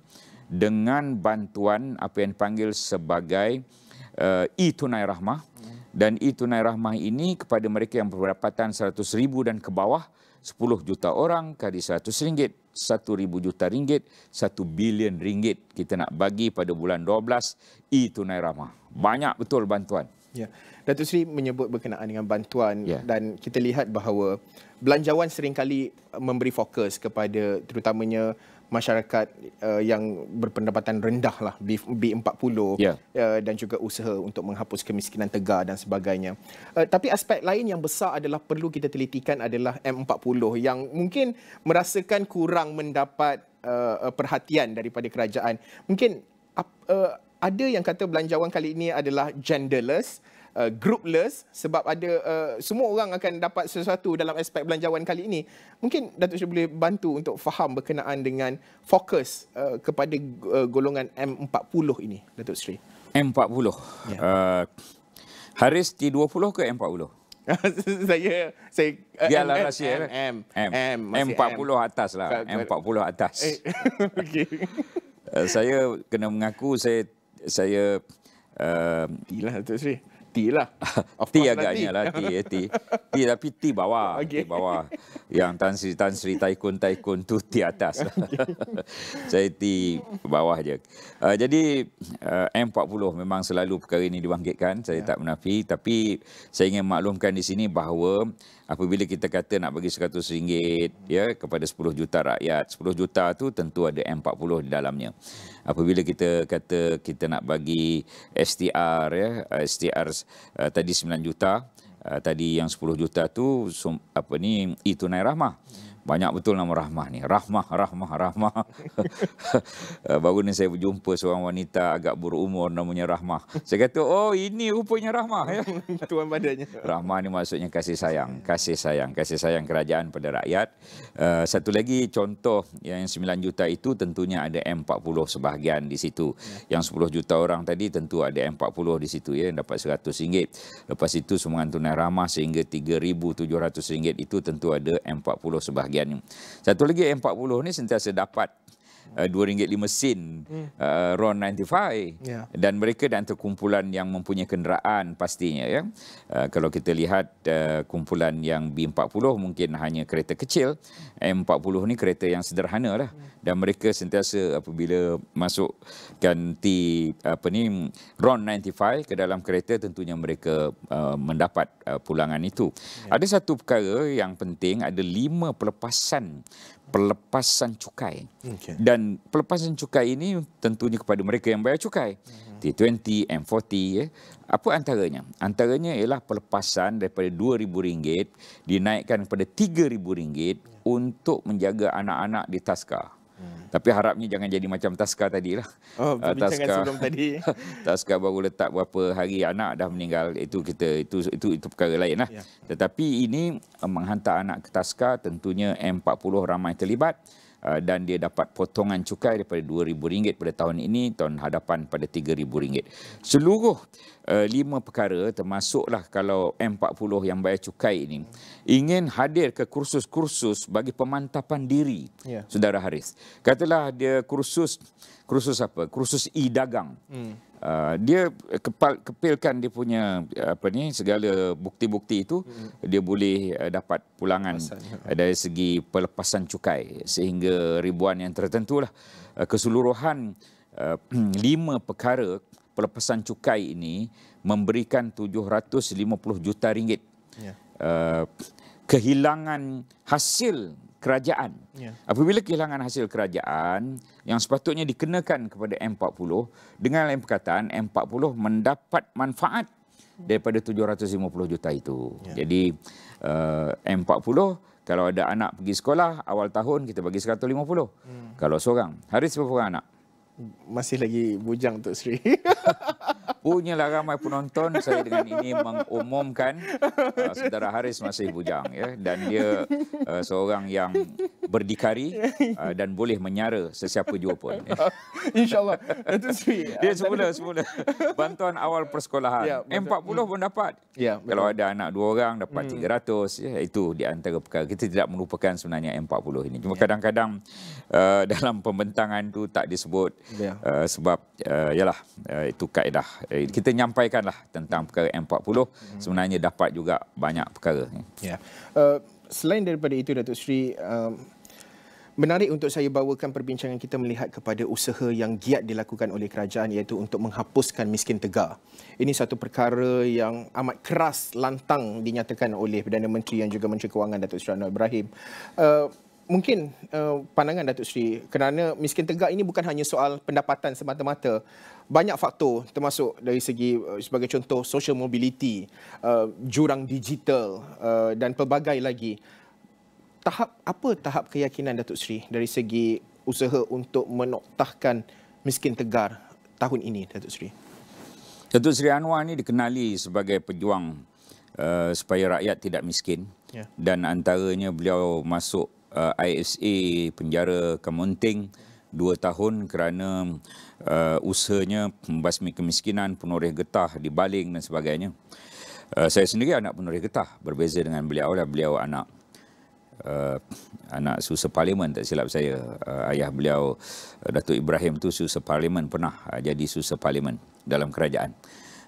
Speaker 9: dengan bantuan apa yang dipanggil sebagai e-tunai rahmah. Dan e-tunai rahmah ini kepada mereka yang berpendapatan 100,000 dan ke bawah, 10 juta orang kali RM100, 1,000 juta ringgit, 1 bilion ringgit kita nak bagi pada bulan 12 e-tunai rahmah. Banyak betul bantuan.
Speaker 1: Ya. Datuk Seri menyebut berkenaan dengan bantuan dan kita lihat bahawa Belanjawan seringkali memberi fokus kepada terutamanya masyarakat yang berpendapatan rendah lah, B40 dan juga usaha untuk menghapus kemiskinan tegar dan sebagainya. Tapi aspek lain yang besar adalah perlu kita telitikan adalah M40 yang mungkin merasakan kurang mendapat perhatian daripada kerajaan. Mungkin ada yang kata Belanjawan kali ini adalah genderless, groupless, sebab ada semua orang akan dapat sesuatu dalam aspek Belanjawan kali ini. Mungkin Datuk Seri boleh bantu untuk faham berkenaan dengan fokus kepada golongan M40 ini, Datuk Seri.
Speaker 9: M40. Harits T20 ke M40?
Speaker 1: saya
Speaker 9: biarlah rahsia M40 atas lah. M40 atas.
Speaker 1: Okey.
Speaker 9: Saya kena mengaku saya
Speaker 1: Yalah Datuk Seri. T lah.
Speaker 9: T agaknya lah. T tapi T bawah. Okay. T bawah. Yang Tan Sri Taikun tu T atas. Saya T bawah je. Jadi M40 memang selalu perkara ini dibangkitkan. Saya tak menafi. Tapi saya ingin maklumkan di sini bahawa apabila kita kata nak bagi RM100 kepada 10 juta rakyat, 10 juta tu tentu ada M40 di dalamnya. Apabila kita kata kita nak bagi STR STR tadi 9 juta, tadi yang 10 juta tu e-tunai rahmah. Banyak betul nama rahmah ni. Rahmah. Baru ni saya berjumpa seorang wanita agak berumur namanya Rahmah. Saya kata, oh ini rupanya rahmah.
Speaker 1: Tuan badannya.
Speaker 9: Rahmah ni maksudnya kasih sayang. Kasih sayang kerajaan pada rakyat. Satu lagi contoh yang 9 juta itu tentunya ada M40 sebahagian di situ. Yang 10 juta orang tadi tentu ada M40 di situ dapat RM100. Lepas itu sumbangan tunai rahmah sehingga RM3,700 itu tentu ada M40 sebahagian. Satu lagi M40 ni sentiasa dapat RM2.05 RON 95 dan mereka dan terkumpulan yang mempunyai kenderaan pastinya kalau kita lihat kumpulan yang B40 mungkin hanya kereta kecil, M40 ni kereta yang sederhana lah dan mereka sentiasa apabila masukkan RON 95 ke dalam kereta tentunya mereka mendapat pulangan itu. Ada satu perkara yang penting, ada 5 pelepasan cukai. Dan pelepasan cukai ini tentunya kepada mereka yang bayar cukai. T20, M40. Apa antaranya? Antaranya ialah pelepasan daripada RM2,000 dinaikkan kepada RM3,000 untuk menjaga anak-anak di taska. Tapi harapnya jangan jadi macam taska tadilah.
Speaker 1: Perbincangan sebelum tadi.
Speaker 9: Taska baru letak berapa hari anak dah meninggal, itu perkara lain lah. Tetapi ini menghantar anak ke taska, tentunya M40 ramai terlibat dan dia dapat potongan cukai daripada RM2,000 pada tahun ini, tahun hadapan pada RM3,000. Seluruh 5 perkara termasuklah kalau M40 yang bayar cukai ini ingin hadir ke kursus-kursus bagi pemantapan diri, Saudara Harits. Katalah dia kursus apa? Kursus e-dagang. Dia kepilkan dia punya segala bukti-bukti itu, dia boleh dapat pulangan dari segi pelepasan cukai sehingga ribuan yang tertentu lah. Keseluruhan 5 perkara pelepasan cukai ini memberikan RM750 juta. Kehilangan hasil kerajaan. Apabila kehilangan hasil kerajaan yang sepatutnya dikenakan kepada M40, dengan lain perkataan M40 mendapat manfaat daripada RM750 juta itu. Jadi M40 kalau ada anak pergi sekolah awal tahun kita bagi RM150. Kalau seorang. Harits berapa orang anak?
Speaker 1: Masih lagi bujang Tok Sri.
Speaker 9: Punyalah ramai penonton, saya dengan ini mengumumkan saudara Harits masih bujang dan dia seorang yang berdikari dan boleh menyara sesiapa jua pun.
Speaker 1: InsyaAllah. Datuk Sri.
Speaker 9: Dia semula bantuan awal persekolahan. M40 pun dapat. Kalau ada anak 2 orang dapat 300. Itu di antara perkara. Kita tidak melupakan sebenarnya M40 ini. Cuma kadang-kadang dalam pembentangan tu tak disebut sebab itu kaedah kita nyampaikanlah tentang perkara M40, sebenarnya dapat juga banyak perkara.
Speaker 1: Ya. Selain daripada itu, Datuk Seri, menarik untuk saya bawakan perbincangan kita melihat kepada usaha yang giat dilakukan oleh kerajaan, iaitu untuk menghapuskan miskin tegar. Ini satu perkara yang amat keras, lantang dinyatakan oleh Perdana Menteri yang juga Menteri Kewangan Datuk Seri Anwar Ibrahim. Mungkin pandangan Datuk Seri, kerana miskin tegar ini bukan hanya soal pendapatan semata-mata. Banyak faktor, termasuk dari segi sebagai contoh social mobility, jurang digital dan pelbagai lagi. Tahap keyakinan Datuk Seri dari segi usaha untuk menoktahkan miskin tegar tahun ini, Datuk Seri?
Speaker 9: Datuk Seri Anwar ni dikenali sebagai pejuang supaya rakyat tidak miskin. Dan antaranya beliau masuk ISA penjara Kemunting 2 tahun kerana usahanya membasmi kemiskinan, penoreh getah, dibaling dan sebagainya. Saya sendiri anak penoreh getah, berbeza dengan beliau lah. Beliau anak susah parlimen, tak silap saya. Ayah beliau Datuk Ibrahim tu susah parlimen, pernah jadi susah parlimen dalam kerajaan.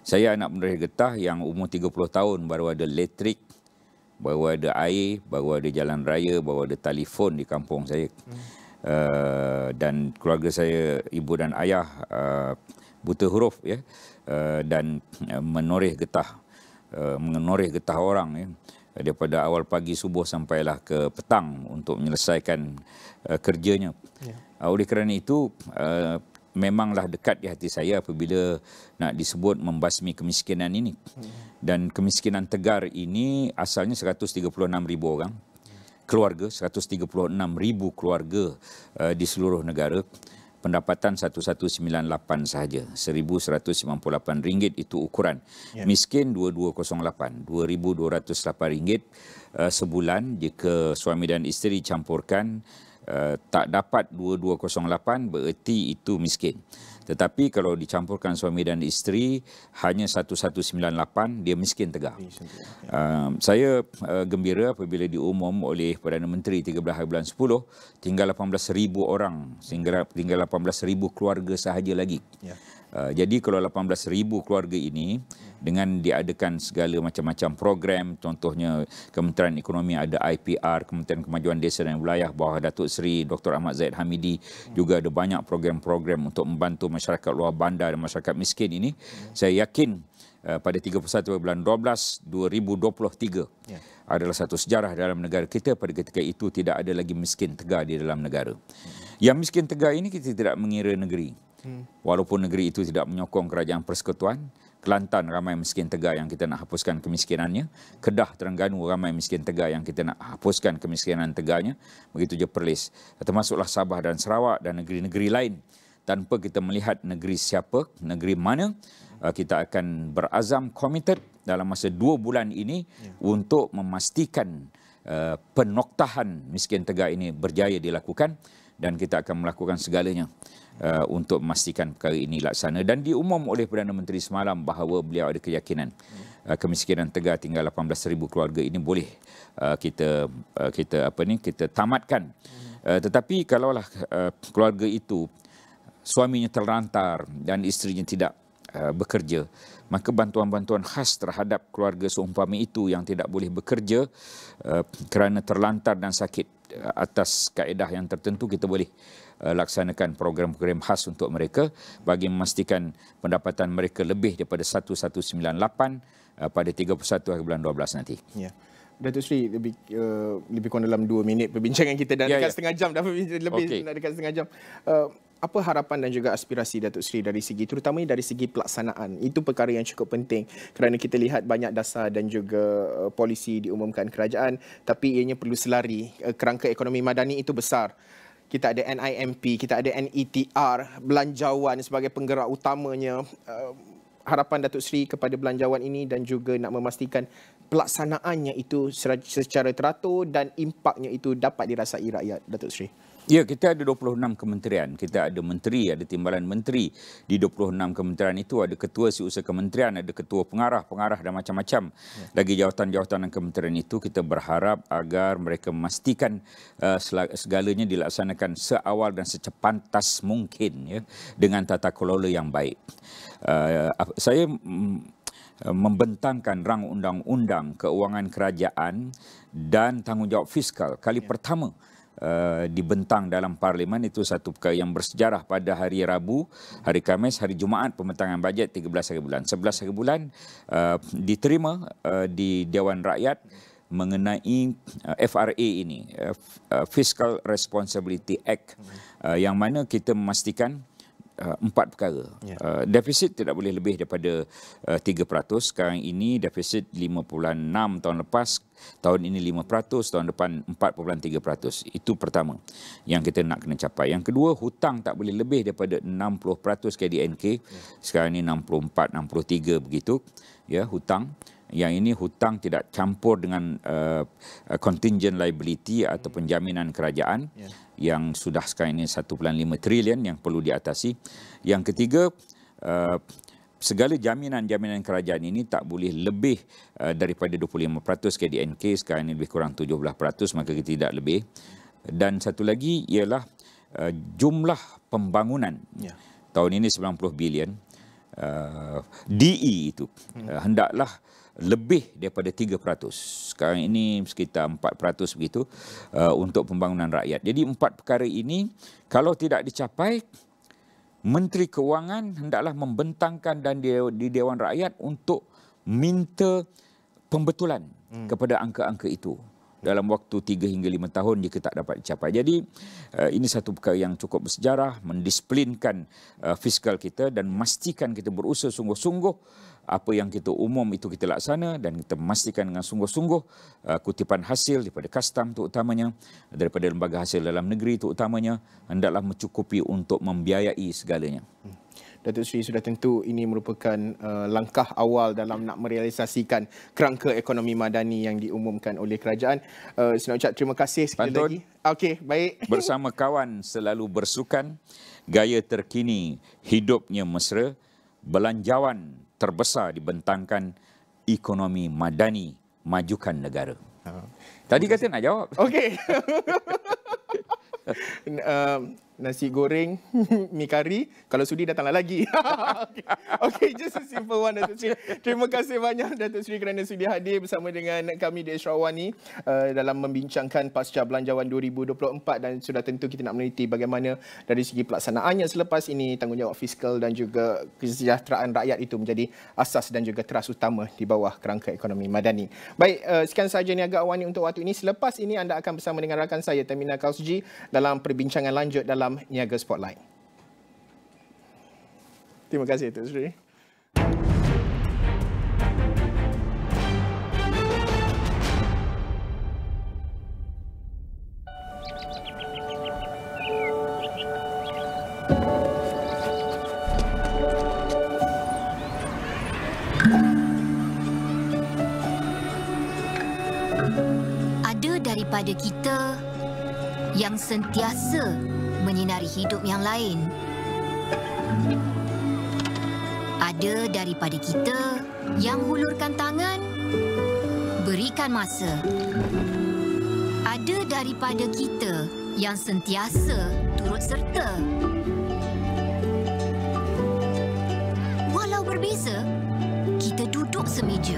Speaker 9: Saya anak penerus getah yang umur 30 tahun baru ada elektrik, baru ada air, baru ada jalan raya, baru ada telefon di kampung saya. Dan keluarga saya, ibu dan ayah buta huruf, ya, dan menoreh getah orang, ya, daripada awal pagi subuh sampailah ke petang untuk menyelesaikan kerjanya. Oleh kerana itu, memanglah dekat di hati saya apabila nak disebut membasmi kemiskinan ini. Dan kemiskinan tegar ini asalnya 136,000 orang, keluarga, 136,000 keluarga di seluruh negara. Pendapatan 1198 sahaja, RM1,198 itu ukuran. Miskin 2208, RM2,208 sebulan. Jika suami dan isteri campurkan tak dapat 2208, bererti itu miskin. Tetapi kalau dicampurkan suami dan isteri hanya 1198, dia miskin tegar. Saya gembira apabila diumum oleh Perdana Menteri 13 bulan 10, tinggal 18,000 orang, tinggal 18,000 keluarga sahaja lagi. Jadi kalau 18,000 keluarga ini dengan diadakan segala macam-macam program, contohnya Kementerian Ekonomi ada IPR, Kementerian Kemajuan Desa dan Wilayah bawah Datuk Seri Dr. Ahmad Zaid Hamidi, juga ada banyak program-program untuk membantu masyarakat luar bandar dan masyarakat miskin ini. Saya yakin pada 31 bulan 12 2023 adalah satu sejarah dalam negara kita. Pada ketika itu tidak ada lagi miskin tegar di dalam negara. Yang miskin tegar ini kita tidak mengira negeri. Walaupun negeri itu tidak menyokong kerajaan persekutuan, Kelantan ramai miskin tegar yang kita nak hapuskan kemiskinannya. Kedah, Terengganu ramai miskin tegar yang kita nak hapuskan kemiskinan tegarnya. Begitu je Perlis. Termasuklah Sabah dan Sarawak dan negeri-negeri lain. Tanpa kita melihat negeri siapa, negeri mana, kita akan berazam, committed dalam masa 2 bulan ini untuk memastikan penoktahan miskin tegar ini berjaya dilakukan. Dan kita akan melakukan segalanya untuk memastikan perkara ini laksana. Dan diumum oleh Perdana Menteri semalam bahawa beliau ada keyakinan kemiskinan tegar tinggal 18,000 keluarga ini boleh kita tamatkan. Tetapi kalaulah keluarga itu suaminya terlantar dan isterinya tidak bekerja, maka bantuan-bantuan khas terhadap keluarga seumpama itu yang tidak boleh bekerja kerana terlantar dan sakit, atas kaedah yang tertentu kita boleh laksanakan program-program khas untuk mereka bagi memastikan pendapatan mereka lebih daripada 1198 pada 31 hari bulan 12 nanti. Ya.
Speaker 1: Datuk Seri, lebih kurang dalam 2 minit perbincangan kita dah dekat setengah jam, dah lebih nak dekat setengah jam. Apa harapan dan juga aspirasi Datuk Seri dari segi, terutamanya dari segi pelaksanaan? Itu perkara yang cukup penting kerana kita lihat banyak dasar dan juga polisi diumumkan kerajaan, tapi ianya perlu selari. Kerangka ekonomi madani itu besar. Kita ada NIMP, kita ada NETR, Belanjawan sebagai penggerak utamanya. Harapan Datuk Seri kepada Belanjawan ini dan juga nak memastikan pelaksanaannya itu secara teratur dan impaknya itu dapat dirasai rakyat, Datuk Seri.
Speaker 9: Ya, kita ada 26 kementerian. Kita ada menteri, ada timbalan menteri. Di 26 kementerian itu ada ketua seusaha kementerian, ada ketua pengarah dan macam-macam. Lagi jawatan-jawatan kementerian itu kita berharap agar mereka memastikan segalanya dilaksanakan seawal dan secepatnya mungkin ya, dengan tata kelola yang baik. Saya membentangkan rang undang-undang keuangan kerajaan dan tanggungjawab fiskal kali pertama dibentang dalam Parlimen. Itu satu perkara yang bersejarah. Pada hari Rabu, hari Khamis, hari Jumaat pembentangan bajet 13 hari bulan. 11 hari bulan diterima di Dewan Rakyat mengenai FRA ini, Fiscal Responsibility Act, yang mana kita memastikan 4 perkara. Defisit tidak boleh lebih daripada 3%. Sekarang ini defisit 5.6, tahun lepas, tahun ini 5%, tahun depan 4.3%. Itu pertama yang kita nak kena capai. Yang kedua, hutang tak boleh lebih daripada 60% KDNK. Sekarang ini 64, 63 begitu. Ya, hutang. Yang ini hutang tidak campur dengan contingent liability ataupun jaminan kerajaan yang sudah sekarang ini 1.5 trilion yang perlu diatasi. Yang ketiga, segala jaminan-jaminan kerajaan ini tak boleh lebih daripada 25% KDNK. Sekarang ini lebih kurang 17%, maka kita tidak lebih. Dan satu lagi ialah jumlah pembangunan. Tahun ini 90 bilion. DE itu hendaklah lebih daripada 3%. Sekarang ini sekitar 4% begitu untuk pembangunan rakyat. Jadi 4 perkara ini kalau tidak dicapai, Menteri Keuangan hendaklah membentangkan dan di Dewan Rakyat untuk minta pembetulan kepada angka-angka itu dalam waktu 3 hingga 5 tahun jika tak dapat dicapai. Jadi ini satu perkara yang cukup bersejarah, mendisiplinkan fiskal kita dan memastikan kita berusaha sungguh-sungguh apa yang kita umum itu kita laksana, dan kita memastikan dengan sungguh-sungguh kutipan hasil daripada custom terutamanya, daripada lembaga hasil dalam negeri terutamanya, hendaklah mencukupi untuk membiayai segalanya.
Speaker 1: Datuk Seri, sudah tentu ini merupakan langkah awal dalam nak merealisasikan kerangka ekonomi madani yang diumumkan oleh kerajaan. Saya nak ucap terima kasih sekali lagi. Okey, baik.
Speaker 9: Bersama kawan selalu bersukan, gaya terkini hidupnya mesra, Belanjawan terbesar dibentangkan ekonomi madani, majukan negara. Tadi kata nak jawab.
Speaker 1: Okey. Nasi goreng, mi kari, kalau sudi datanglah lagi. Okey, just a simple one, Datuk Seri. Terima kasih banyak Datuk Seri kerana sudi hadir bersama dengan kami di AWANI dalam membincangkan pasca Belanjawan 2024, dan sudah tentu kita nak meneliti bagaimana dari segi pelaksanaannya selepas ini, tanggungjawab fiskal dan juga kesejahteraan rakyat itu menjadi asas dan juga teras utama di bawah kerangka ekonomi madani. Baik, sekian sahaja Niaga AWANI untuk waktu ini. Selepas ini anda akan bersama dengan rakan saya Tehmina Kaoosji dalam perbincangan lanjut dalam Niaga Spotlight. Terima kasih Datuk Seri.
Speaker 10: Ada daripada kita yang sentiasa menyinari hidup yang lain. Ada daripada kita yang hulurkan tangan, berikan masa. Ada daripada kita yang sentiasa turut serta. Walau berbeza, kita duduk semeja.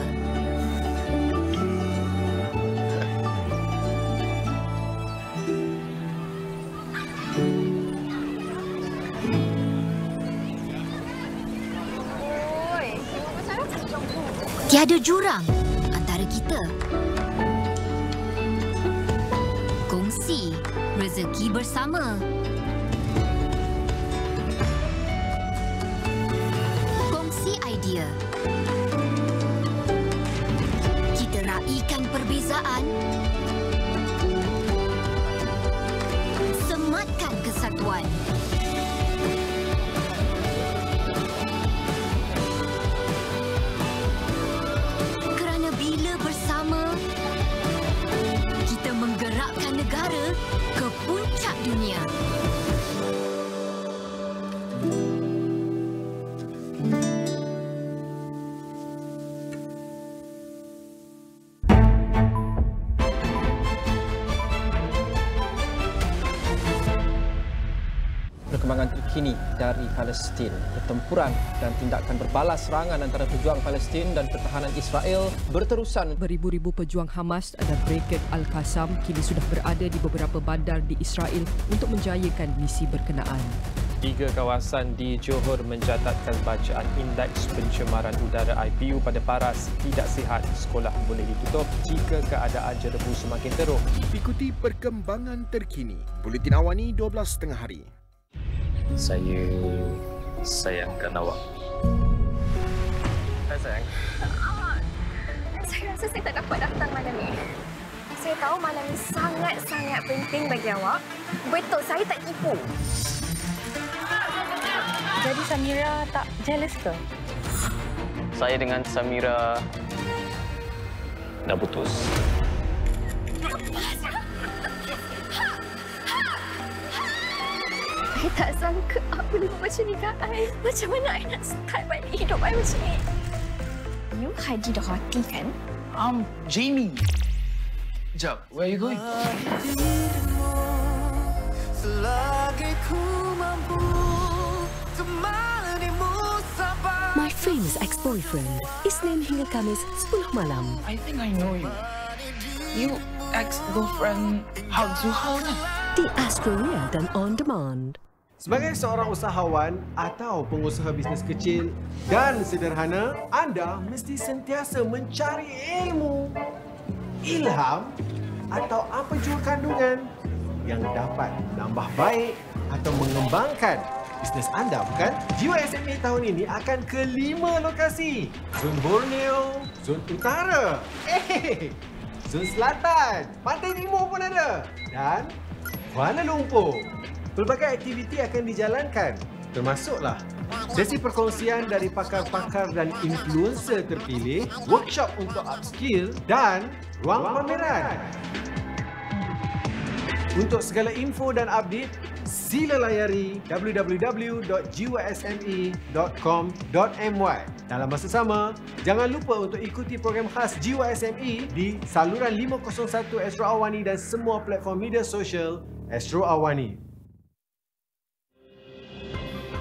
Speaker 10: Tiada jurang antara kita. Kongsi rezeki bersama. Kongsi idea. Kita raikan perbezaan. Sematkan kesatuan. Bersama, kita menggerakkan negara ke puncak dunia.
Speaker 7: terkini dari Palestin. Pertempuran dan tindakan berbalas serangan antara pejuang Palestin dan pertahanan Israel berterusan.
Speaker 3: Beribu-ribu pejuang Hamas dan Brigade Al-Qassam kini sudah berada di beberapa bandar di Israel untuk menjayakan misi berkenaan.
Speaker 7: 3 kawasan di Johor mencatatkan bacaan indeks pencemaran udara IPU pada paras tidak sihat. Sekolah boleh ditutup jika keadaan jerebu semakin teruk.
Speaker 1: Ikuti perkembangan terkini. Buletin Awani 12.30 hari.
Speaker 11: Saya sayangkan awak.
Speaker 7: Sayang.
Speaker 6: Saya rasa saya tak dapat datang malam ni. Saya tahu malam ni sangat-sangat penting bagi awak. Betul, saya tak tipu. Jadi Samira tak jealous ke?
Speaker 11: Saya dengan Samira dah putus.
Speaker 6: Saya tak sangka apa boleh buat macam ni kat saya. Macam mana saya nak start balik hidup saya macam ni? You Haji Dohati kan?
Speaker 12: Jamie. Jap, where are you going?
Speaker 3: My famous ex-boyfriend. Isnin hingga Kamis 10 malam.
Speaker 12: I think I know you. You ex-girlfriend Hak Zuhal kan?
Speaker 3: Di Astro dan On Demand.
Speaker 13: Sebagai seorang usahawan atau pengusaha bisnes kecil dan sederhana, anda mesti sentiasa mencari ilmu, ilham atau apa jua kandungan yang dapat menambah baik atau mengembangkan bisnes anda, bukan? Jiwa SME tahun ini akan ke 5 lokasi. Zon Borneo, Zon Utara, Zon Selatan, Pantai Timur pun ada dan Kuala Lumpur. Pelbagai aktiviti akan dijalankan, termasuklah sesi perkongsian dari pakar-pakar dan influencer terpilih, workshop untuk upskill dan ruang pameran. Untuk segala info dan update, sila layari www.jiwasme.com.my. Dalam masa sama, jangan lupa untuk ikuti program khas Jiwa SME di saluran 501 Astro Awani dan semua platform media sosial Astro Awani.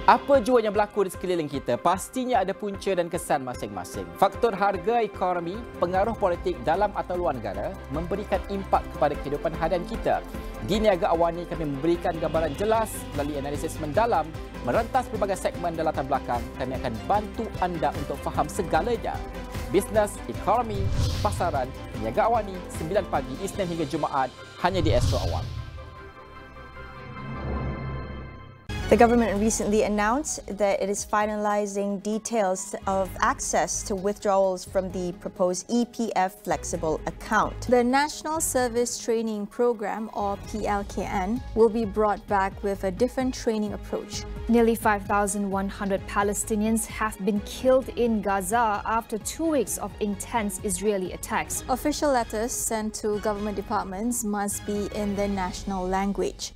Speaker 14: Apa jua yang berlaku di sekeliling kita, pastinya ada punca dan kesan masing-masing. Faktor harga ekonomi, pengaruh politik dalam atau luar negara memberikan impak kepada kehidupan harian kita. Di Niaga Awani kami memberikan gambaran jelas melalui analisis mendalam, merentas pelbagai segmen dan latar belakang. Kami akan bantu anda untuk faham segalanya. Bisnes, ekonomi, pasaran, Niaga Awani 9 pagi Isnin hingga Jumaat hanya di Astro Awani.
Speaker 15: The government recently announced that it is finalizing details of access to withdrawals from the proposed EPF flexible account.
Speaker 16: The National Service Training Program, or PLKN, will be brought back with a different training approach.
Speaker 17: Nearly 5,100 Palestinians have been killed in Gaza after 2 weeks of intense Israeli attacks.
Speaker 16: Official letters sent to government departments must be in the national language.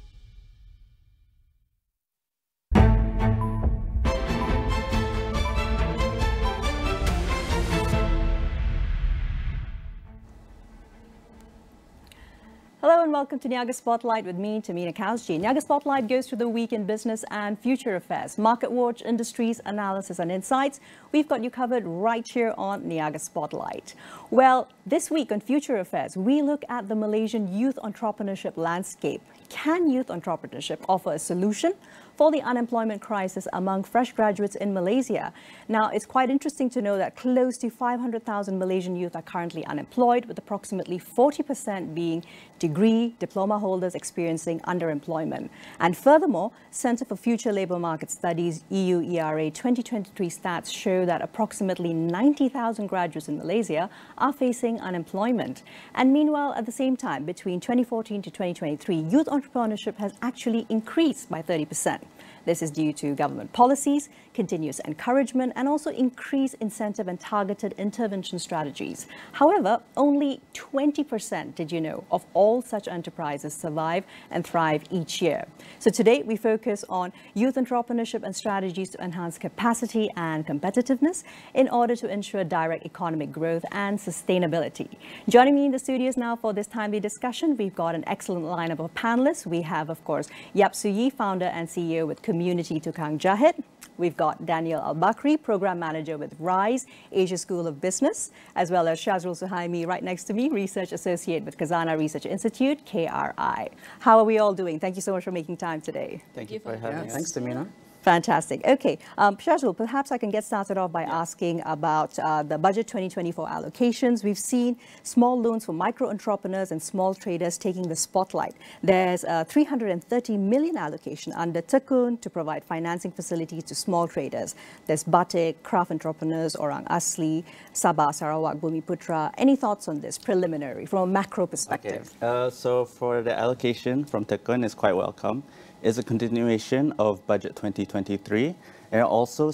Speaker 18: Hello and welcome to Niaga Spotlight with me, Tehmina Kaoosji. Niaga Spotlight goes through the week in business and future affairs, market watch, industries, analysis and insights. We've got you covered right here on Niaga Spotlight. Well, this week on Future Affairs, we look at the Malaysian youth entrepreneurship landscape. Can youth entrepreneurship offer a solution for the unemployment crisis among fresh graduates in Malaysia? Now, it's quite interesting to know that close to 500,000 Malaysian youth are currently unemployed, with approximately 40% being degree, diploma holders experiencing underemployment. And furthermore, Centre for Future Labour Market Studies EU-ERA 2023 stats show that approximately 90,000 graduates in Malaysia are facing unemployment. And meanwhile, at the same time, between 2014 to 2023, youth entrepreneurship has actually increased by 30%. This is due to government policies, continuous encouragement, and also increased incentive and targeted intervention strategies. However, only 20%, did you know, of all such enterprises survive and thrive each year. So today we focus on youth entrepreneurship and strategies to enhance capacity and competitiveness in order to ensure direct economic growth and sustainability. Joining me in the studios now for this timely discussion, we've got an excellent lineup of panelists. We have, of course, Yap Soo Yi, founder and CEO with Community Tukang Jahit. We've got Daniel Al-Bakri, Program Manager with RISE, Asia School of Business, as well as Shazrul Suhaimi right next to me, Research Associate with Khazanah Research Institute, KRI. How are we all doing? Thank you so much for making time today.
Speaker 19: Thank you for having us. Thanks, Tehmina.
Speaker 18: Fantastic. Okay, Shazrul, perhaps I can get started off by asking about the Budget 2024 allocations. We've seen small loans for micro entrepreneurs and small traders taking the spotlight. There's a 330 million allocation under Tekun to provide financing facilities to small traders. There's Batik, Craft Entrepreneurs, Orang Asli, Sabah, Sarawak, Bumiputra. Any thoughts on this preliminary from a macro perspective?
Speaker 19: Okay. So for the allocation from Tekun is quite welcome. Is a continuation of Budget 2023, and it also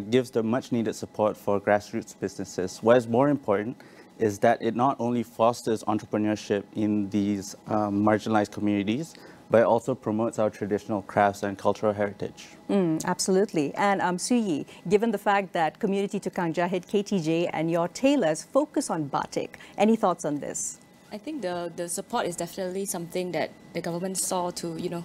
Speaker 19: gives the much needed support for grassroots businesses. What is more important is that it not only fosters entrepreneurship in these marginalized communities, but it also promotes our traditional crafts and cultural heritage.
Speaker 18: Absolutely. And Suyi, given the fact that Community Tukang Jahit, KTJ, and your tailors focus on batik, any thoughts on this?
Speaker 20: I think the support is definitely something that the government saw to,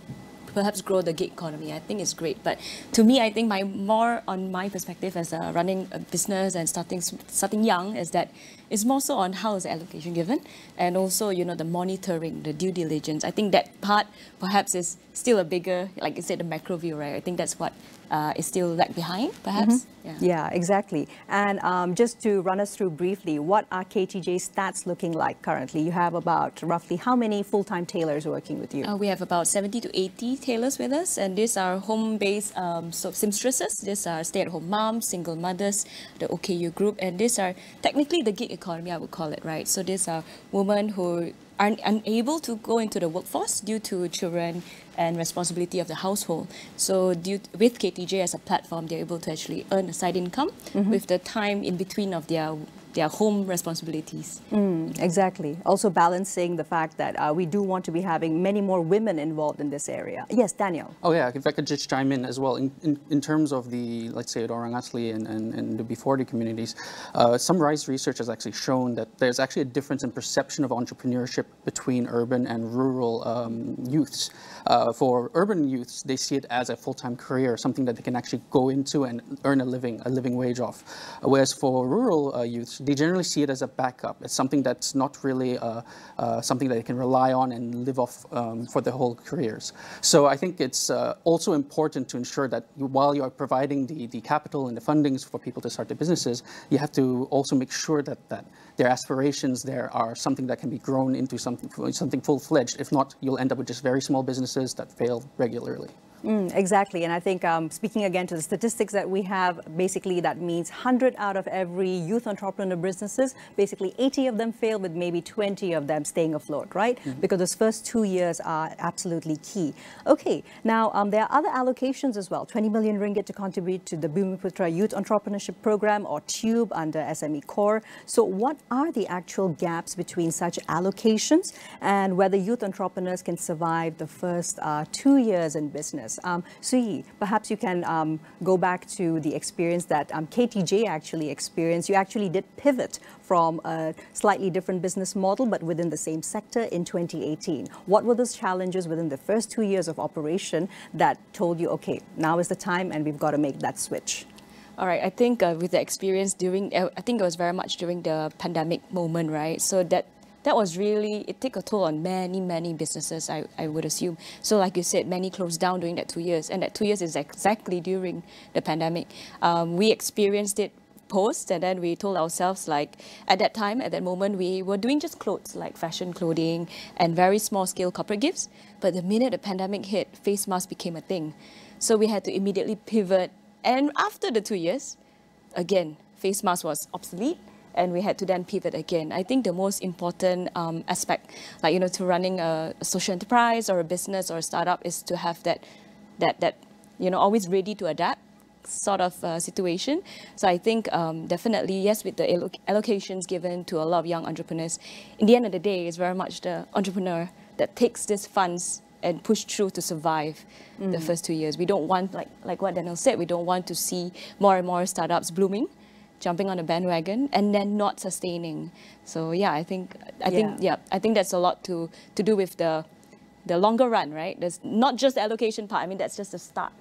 Speaker 20: perhaps grow the gig economy. I think it's great. But to me, I think more on my perspective as running a business and starting young is that it's more so on how is the allocation given, and also, the monitoring, the due diligence. I think that part perhaps is still a bigger, like you said, the macro view, right? I think that's what is still lag behind, perhaps.
Speaker 18: Yeah, exactly. And just to run us through briefly, what are KTJ's stats looking like currently? You have about roughly how many full-time tailors working with you?
Speaker 20: We have about 70 to 80 tailors with us, and these are home-based seamstresses. These are stay-at-home moms, single mothers, the OKU group, and these are technically the gig economy, I would call it, right? So these are women who are unable to go into the workforce due to children and responsibility of the household. So with KTJ as a platform, they're able to actually earn a side income with the time in between of their home responsibilities.
Speaker 18: Exactly. Also balancing the fact that we do want to be having many more women involved in this area. Yes, Daniel.
Speaker 21: Oh yeah, if I could just chime in as well. In terms of the, let's say, Orang Asli and the B40 communities, some RISE research has actually shown that there's actually a difference in perception of entrepreneurship between urban and rural youths. For urban youths, they see it as a full-time career, something that they can actually go into and earn a living wage off. Whereas for rural youths, they generally see it as a backup. It's something that's not really something that they can rely on and live off for their whole careers. So I think it's also important to ensure that while you are providing the capital and the fundings for people to start their businesses, you have to also make sure that their aspirations there are something that can be grown into something full-fledged. If not, you'll end up with just very small businesses that fail regularly.
Speaker 18: Exactly. And I think speaking again to the statistics that we have, basically that means 100 out of every youth entrepreneur businesses, basically 80 of them fail with maybe 20 of them staying afloat, right? Because those first 2 years are absolutely key. Okay, now there are other allocations as well. 20 million ringgit to contribute to the Bumiputra Youth Entrepreneurship Program, or TUBE, under SME Core. So what are the actual gaps between such allocations and whether youth entrepreneurs can survive the first 2 years in business? Sui, perhaps you can go back to the experience that KTJ actually experienced. You actually did pivot from a slightly different business model, but within the same sector in 2018. What were those challenges within the first 2 years of operation that told you, okay, now is the time and we've got to make that switch?
Speaker 20: All right, I think with the experience I think it was very much during the pandemic moment, right? So that was really, it took a toll on many businesses, I would assume. So like you said, many closed down during that 2 years, and that 2 years is exactly during the pandemic. We experienced it post, and then we told ourselves, like, at that time, at that moment, we were doing just clothes, like fashion clothing and very small scale corporate gifts. But the minute the pandemic hit, face masks became a thing. So we had to immediately pivot. And after the 2 years, again, face mask was obsolete, and we had to then pivot again. I think the most important aspect, like, to running a social enterprise or a business or a startup, is to have that always ready to adapt sort of situation. So I think definitely, yes, with the allocations given to a lot of young entrepreneurs, in the end of the day, it's very much the entrepreneur that takes these funds and push through to survive the first 2 years. We don't want, like what Daniel said, we don't want to see more and more startups blooming, jumping on a bandwagon, and then not sustaining. So yeah, I think that's a lot to do with the longer run, right? There's not just the allocation part. I mean, that's just the start.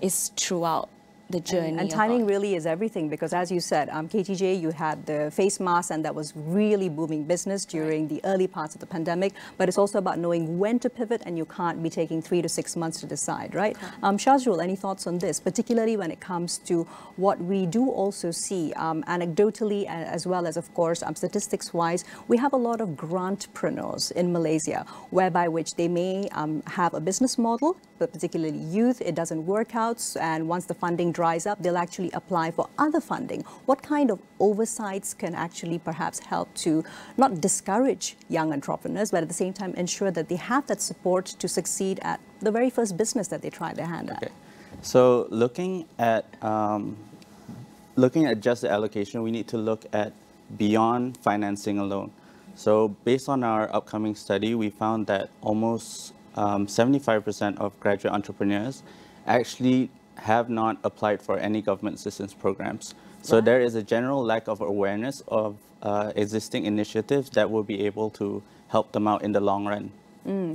Speaker 20: is throughout the journey.
Speaker 18: And timing really is everything, because as you said, KTJ, you had the face mask, and that was really booming business during the early parts of the pandemic. But it's also about knowing when to pivot, and you can't be taking 3 to 6 months to decide, right? Shazrul, any thoughts on this, particularly when it comes to what we do also see anecdotally, as well as, of course, statistics-wise, we have a lot of grantpreneurs in Malaysia, whereby which they may have a business model, but particularly youth, it doesn't work out, and once the funding dries up, they'll actually apply for other funding. What kind of oversights can actually perhaps help to not discourage young entrepreneurs, but at the same time ensure that they have that support to succeed at the very first business that they try their hand at?
Speaker 19: So looking at just the allocation, we need to look at beyond financing alone. So based on our upcoming study, we found that almost 75% of graduate entrepreneurs actually have not applied for any government assistance programs. So there is a general lack of awareness of existing initiatives that will be able to help them out in the long run.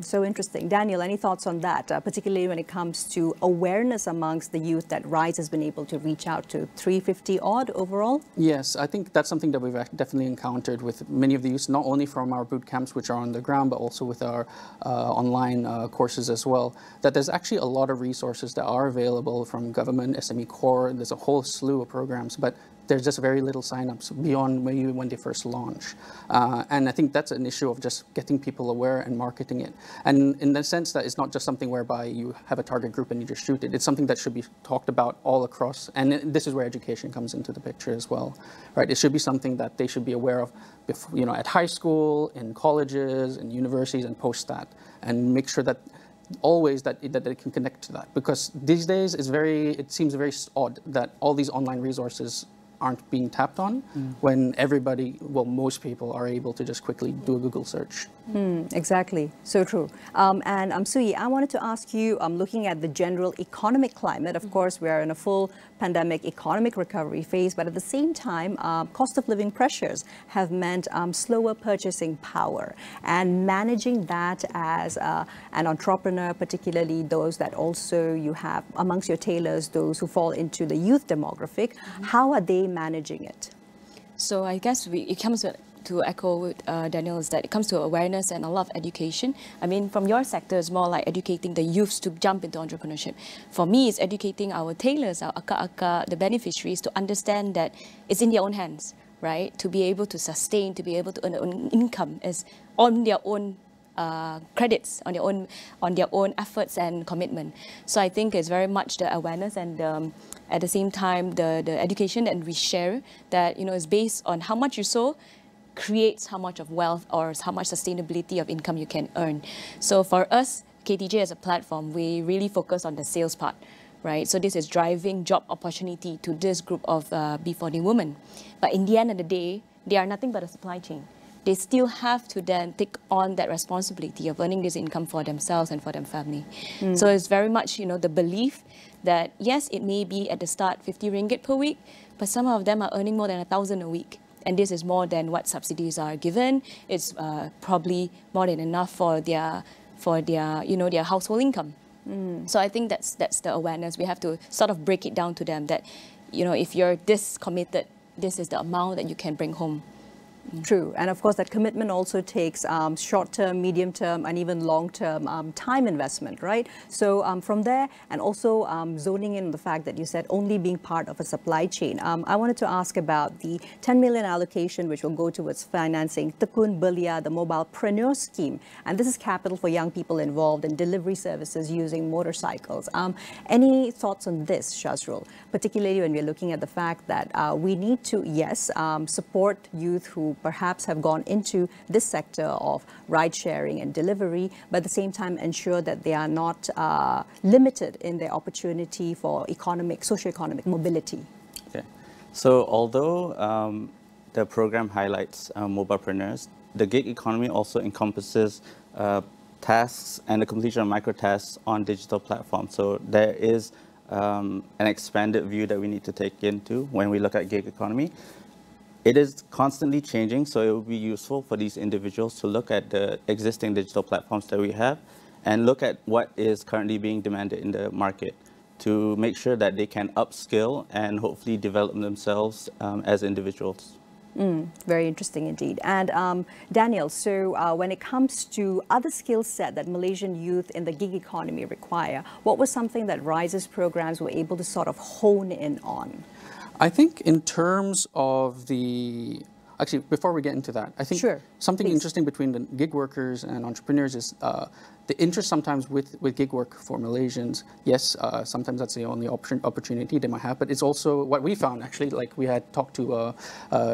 Speaker 18: So interesting. Daniel, any thoughts on that, particularly when it comes to awareness amongst the youth that RISE has been able to reach out to 350 odd overall?
Speaker 21: Yes, I think that's something that we've definitely encountered with many of the youth, not only from our boot camps, which are on the ground, but also with our online courses as well, that there's actually a lot of resources that are available from government, SME Core. There's a whole slew of programs, but there's just very little sign-ups beyond maybe when they first launch. And I think that's an issue of just getting people aware and marketing it. And in the sense that it's not just something whereby you have a target group and you just shoot it. It's something that should be talked about all across. And this is where education comes into the picture as well, right? It should be something that they should be aware of, you know, at high school, in colleges, in universities, and post that, and make sure that always that they can connect to that. Because these days it seems very odd that all these online resources aren't being tapped on when everybody, well, most people are able to just quickly do a Google search.
Speaker 18: Exactly, so true. And Sui, I wanted to ask you, looking at the general economic climate, of course, we are in a full pandemic economic recovery phase, but at the same time, cost of living pressures have meant slower purchasing power. And managing that as an entrepreneur, particularly those that also you have amongst your tailors, those who fall into the youth demographic, how are they managing it?
Speaker 20: So I guess it comes to echo with Daniel, is that it comes to awareness and a lot of education. I mean, from your sector, it's more like educating the youths to jump into entrepreneurship. For me, it's educating our tailors, our akak-akak, the beneficiaries, to understand that it's in their own hands, right? To be able to sustain, to be able to earn their own income is on their own credits, on their own efforts and commitment. So I think it's very much the awareness and at the same time the education that we share, that, you know, is based on how much you sow creates how much of wealth or how much sustainability of income you can earn. So for us, KTJ as a platform, we really focus on the sales part, right? So this is driving job opportunity to this group of B40 women. But in the end of the day, they are nothing but a supply chain. They still have to then take on that responsibility of earning this income for themselves and for their family. So it's very much, you know, the belief that yes, it may be at the start 50 ringgit per week, but some of them are earning more than 1,000 a week. And this is more than what subsidies are given. It's probably more than enough for their you know, their household income. So I think that's the awareness. We have to sort of break it down to them that, you know, if you're this committed, this is the amount that you can bring home.
Speaker 18: True. And of course, that commitment also takes short-term, medium-term, and even long-term time investment, right? So from there, and also zoning in the fact that you said only being part of a supply chain, I wanted to ask about the 10 million allocation, which will go towards financing Tekun Belia, the mobilepreneur scheme. And this is capital for young people involved in delivery services using motorcycles. Any thoughts on this, Shazrul? Particularly when we're looking at the fact that we need to, yes, support youth who perhaps have gone into this sector of ride-sharing and delivery, but at the same time ensure that they are not limited in their opportunity for socio-economic mobility.
Speaker 19: Okay. So although the program highlights mobilepreneurs, the gig economy also encompasses tasks and the completion of micro-tasks on digital platforms. So there is an expanded view that we need to take into when we look at gig economy. It is constantly changing, so it will be useful for these individuals to look at the existing digital platforms that we have and look at what is currently being demanded in the market. to make sure that they can upskill and hopefully develop themselves as individuals.
Speaker 18: Very interesting indeed. And Daniel, so when it comes to other skill set that Malaysian youth in the gig economy require, what was something that RISE's programs were able to sort of hone in on?
Speaker 21: I think in terms of the, actually, before we get into that, I think something interesting between the gig workers and entrepreneurs is the interest sometimes with gig work for Malaysians. Yes, sometimes that's the only opportunity they might have, but it's also what we found actually, like we had talked to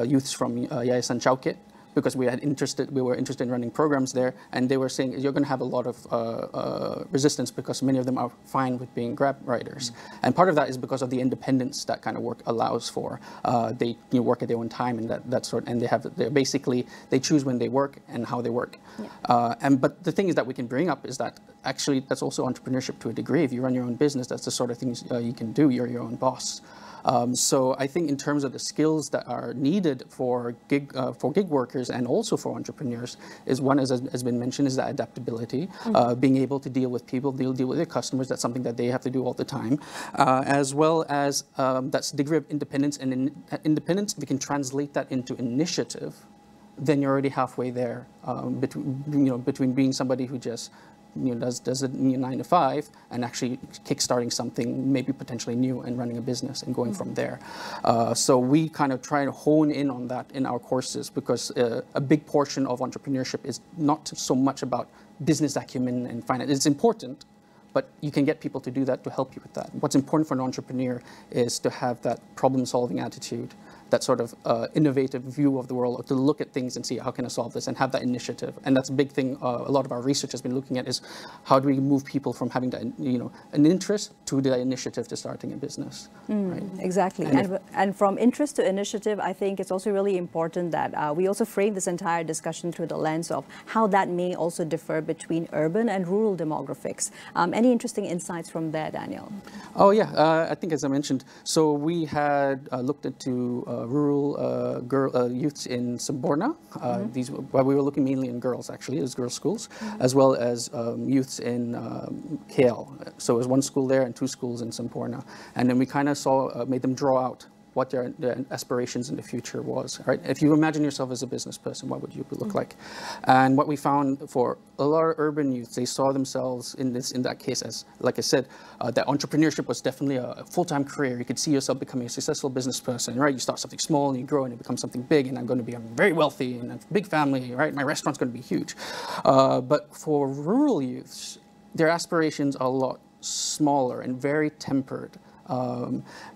Speaker 21: youths from Yayasan Chowkit, because we were interested in running programs there, and they were saying you're going to have a lot of resistance because many of them are fine with being Grab riders, and part of that is because of the independence that kind of work allows for. They work at their own time and that sort, and they choose when they work and how they work. But the thing is that we can bring up is that actually that's also entrepreneurship to a degree. If you run your own business, that's the sort of things you can do. You're your own boss. So I think in terms of the skills that are needed for gig workers and also for entrepreneurs is one, as has been mentioned, is that adaptability, being able to deal with people, deal with their customers. That's something that they have to do all the time, as well as that degree of independence. And in independence, we can translate that into initiative. Then you're already halfway there between being somebody who just does it 9 to 5 and actually kickstarting something maybe potentially new and running a business and going from there. So we kind of try to hone in on that in our courses, because a big portion of entrepreneurship is not so much about business acumen and finance. It's important, but you can get people to do that to help you with that. What's important for an entrepreneur is to have that problem-solving attitude, that sort of innovative view of the world, to look at things and see how can I solve this and have that initiative. And that's a big thing a lot of our research has been looking at, is how do we move people from having that, an interest to the initiative to starting a business. Right?
Speaker 18: Exactly. And from interest to initiative, I think it's also really important that we also frame this entire discussion through the lens of how that may also differ between urban and rural demographics. Any interesting insights from there, Daniel?
Speaker 21: Oh yeah, I think as I mentioned, so we had looked into rural youths in Semborna. We were looking mainly in girls, actually, as girls' schools, as well as youths in KL. So it was one school there and 2 schools in Semborna. And then we kind of made them draw out what their aspirations in the future was, right? If you imagine yourself as a business person, what would you look like? And what we found for a lot of urban youth, they saw themselves in that case as, like I said, that entrepreneurship was definitely a full-time career. You could see yourself becoming a successful business person, right? You start something small and you grow and it becomes something big, and I'm very wealthy and a big family, right? My restaurant's going to be huge. But for rural youths, their aspirations are a lot smaller and very tempered.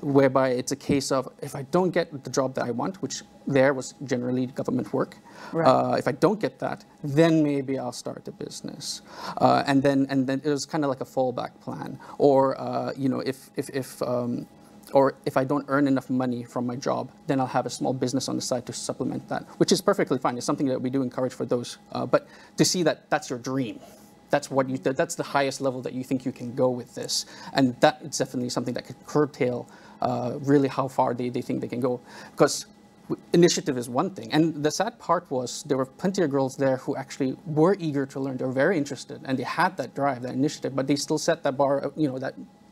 Speaker 21: Whereby it's a case of, if I don't get the job that I want, which there was generally government work, if I don't get that, then maybe I'll start a business, and then it was kind of like a fallback plan, or if I don't earn enough money from my job, then I'll have a small business on the side to supplement that, which is perfectly fine. It's something that we do encourage for those, but to see that that's your dream. That's the highest level that you think you can go with this, and that is definitely something that could curtail really how far they think they can go. Because initiative is one thing, and the sad part was there were plenty of girls there who actually were eager to learn. They were very interested, and they had that drive, that initiative, but they still set that bar,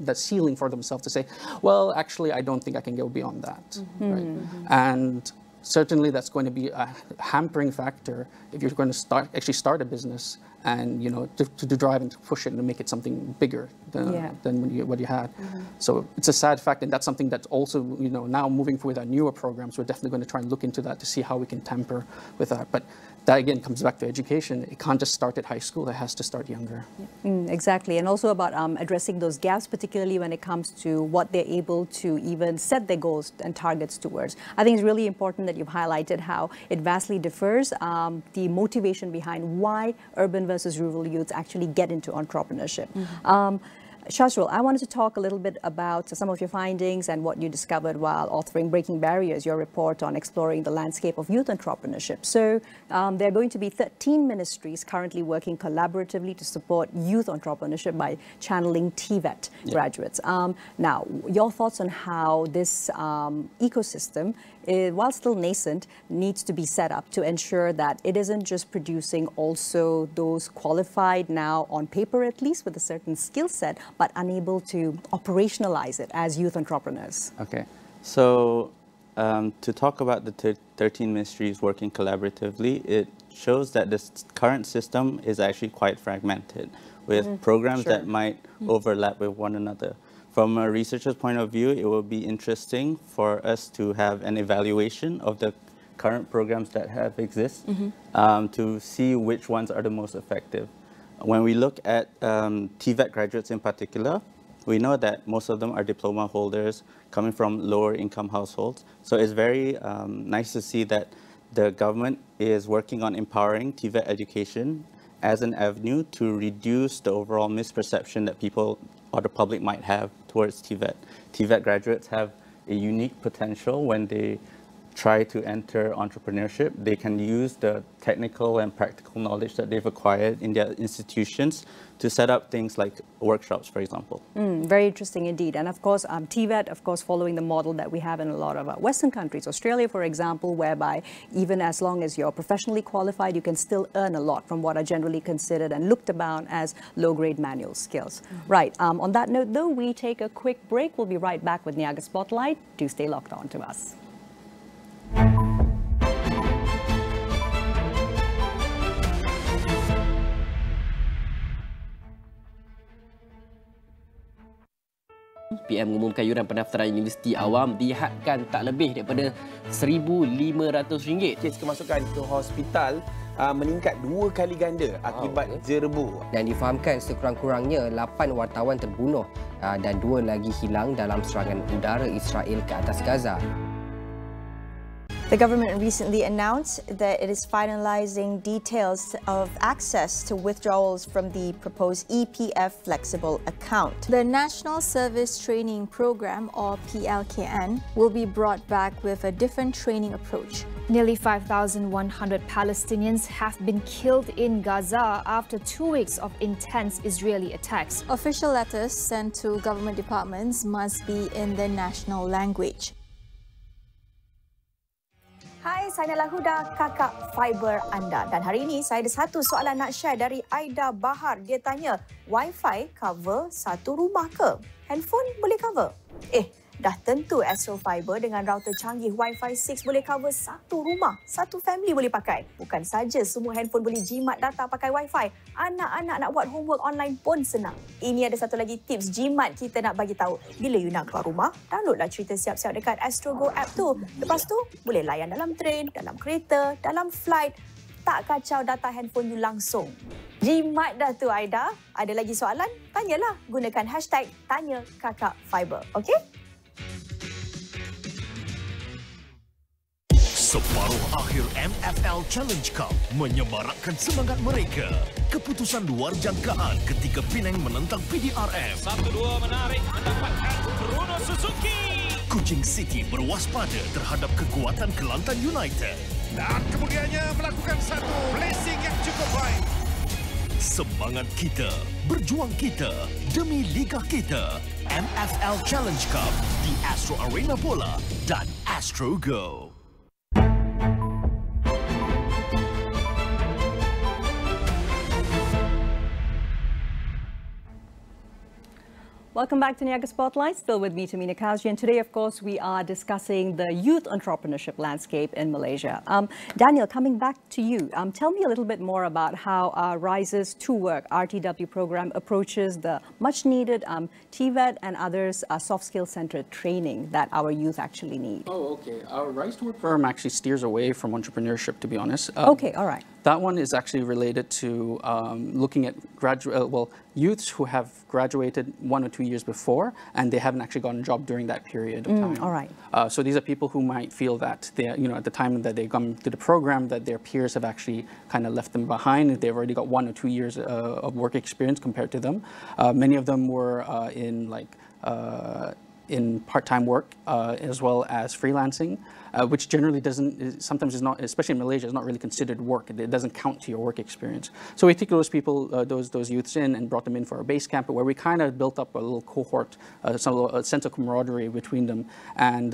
Speaker 21: that ceiling for themselves to say, well, actually, I don't think I can go beyond that. Right? And certainly that's going to be a hampering factor if you're going to actually start a business, and to drive and to push it and to make it something bigger than what you had. So it's a sad fact, and that's something that's also now moving forward with our newer programs. We're definitely going to try and look into that to see how we can tamper with that. But that again comes back to education. It can't just start at high school. It has to start younger.
Speaker 18: Exactly, and also about addressing those gaps, particularly when it comes to what they're able to even set their goals and targets towards. I think it's really important that you've highlighted how it vastly differs, the motivation behind why urban versus rural youths actually get into entrepreneurship. Shazrul, I wanted to talk a little bit about some of your findings and what you discovered while authoring Breaking Barriers, your report on exploring the landscape of youth entrepreneurship. So there are going to be 13 ministries currently working collaboratively to support youth entrepreneurship by channeling TVET graduates. Now, your thoughts on how this ecosystem while still nascent, needs to be set up to ensure that it isn't just producing also those qualified now on paper at least with a certain skill set, but unable to operationalize it as youth entrepreneurs?
Speaker 19: Okay, so to talk about the 13 ministries working collaboratively, it shows that this current system is actually quite fragmented with programs that might overlap with one another. From a researcher's point of view, it will be interesting for us to have an evaluation of the current programs that have exist to see which ones are the most effective. When we look at TVET graduates in particular, we know that most of them are diploma holders coming from lower income households. So it's very nice to see that the government is working on empowering TVET education as an avenue to reduce the overall misperception that people or the public might have towards TVET. TVET graduates have a unique potential when they try to enter entrepreneurship. They can use the technical and practical knowledge that they've acquired in their institutions to set up things like workshops, for example.
Speaker 18: Very interesting indeed. And of course, TVET, of course, following the model that we have in a lot of Western countries, Australia, for example, whereby even as long as you're professionally qualified, you can still earn a lot from what are generally considered and looked upon as low-grade manual skills. Right. On that note, though, we take a quick break. We'll be right back with Niaga Spotlight. Do stay locked on to us.
Speaker 2: PM mengumumkan yuran pendaftaran universiti awam dihadkan tak lebih daripada RM1,500.
Speaker 22: Kes kemasukan ke hospital meningkat 2 kali ganda akibat jerebu.
Speaker 2: Dan difahamkan sekurang-kurangnya 8 wartawan terbunuh dan 2 lagi hilang dalam serangan udara Israel ke atas Gaza.
Speaker 15: The government recently announced that it is finalizing details of access to withdrawals from the proposed EPF flexible account.
Speaker 16: The National Service Training Program, or PLKN, will be brought back with a different training approach.
Speaker 17: Nearly 5,100 Palestinians have been killed in Gaza after 2 weeks of intense Israeli attacks.
Speaker 16: Official letters sent to government departments must be in the national language.
Speaker 23: Hai, saya adalah Huda, kakak fiber anda. Dan hari ini saya ada satu soalan nak share dari Aida Bahar. Dia tanya, Wi-Fi cover satu rumah ke? Handphone boleh cover? Dah tentu Astro Fiber dengan router canggih Wi-Fi 6 boleh cover satu rumah, satu family boleh pakai. Bukan saja semua handphone boleh jimat data pakai Wi-Fi. Anak-anak nak buat homework online pun senang. Ini ada satu lagi tips jimat kita nak bagi tahu. Bila you nak keluar rumah, downloadlah cerita siap-siap dekat Astro Go app tu. Lepas tu, boleh layan dalam train, dalam kereta, dalam flight. Tak kacau data handphone you langsung. Jimat dah tu Aida. Ada lagi soalan? Tanyalah. Gunakan hashtag Tanya Kakak Fiber. Okey?
Speaker 24: Separuh akhir MFL Challenge Cup menyemarakkan semangat mereka. Keputusan luar jangkaan ketika Penang menentang PDRM.
Speaker 5: 1-2 menarik mendapatkan Bruno Suzuki.
Speaker 24: Kuching City berwaspada terhadap kekuatan Kelantan United.
Speaker 5: Dan kemudiannya melakukan satu blessing yang cukup baik.
Speaker 24: Semangat kita, berjuang kita demi liga kita. MFL Challenge Cup di Astro Arena Bola dan Astro Go.
Speaker 18: Welcome back to Niaga Spotlight. Still with me, Tehmina, and today, of course, we are discussing the youth entrepreneurship landscape in Malaysia. Daniel, coming back to you, tell me a little bit more about how Rise's To Work RTW program approaches the much-needed TVET and others soft skill-centered training that our youth actually need.
Speaker 21: Oh, okay. Our Rise to Work program actually steers away from entrepreneurship, to be honest.
Speaker 18: Okay, all right.
Speaker 21: That one is actually related to looking at youths who have graduated 1 or 2 years before and they haven't actually gotten a job during that period of time.
Speaker 18: All right.
Speaker 21: So these are people who might feel that they, at the time that they come to the program, that their peers have actually kind of left them behind. They've already got 1 or 2 years of work experience compared to them. Many of them were in in part-time work as well as freelancing, which generally sometimes is not, especially in Malaysia, is not really considered work. It doesn't count to your work experience. So we took those people, those youths in and brought them in for our base camp, where we kind of built up a little cohort, a sense of camaraderie between them, and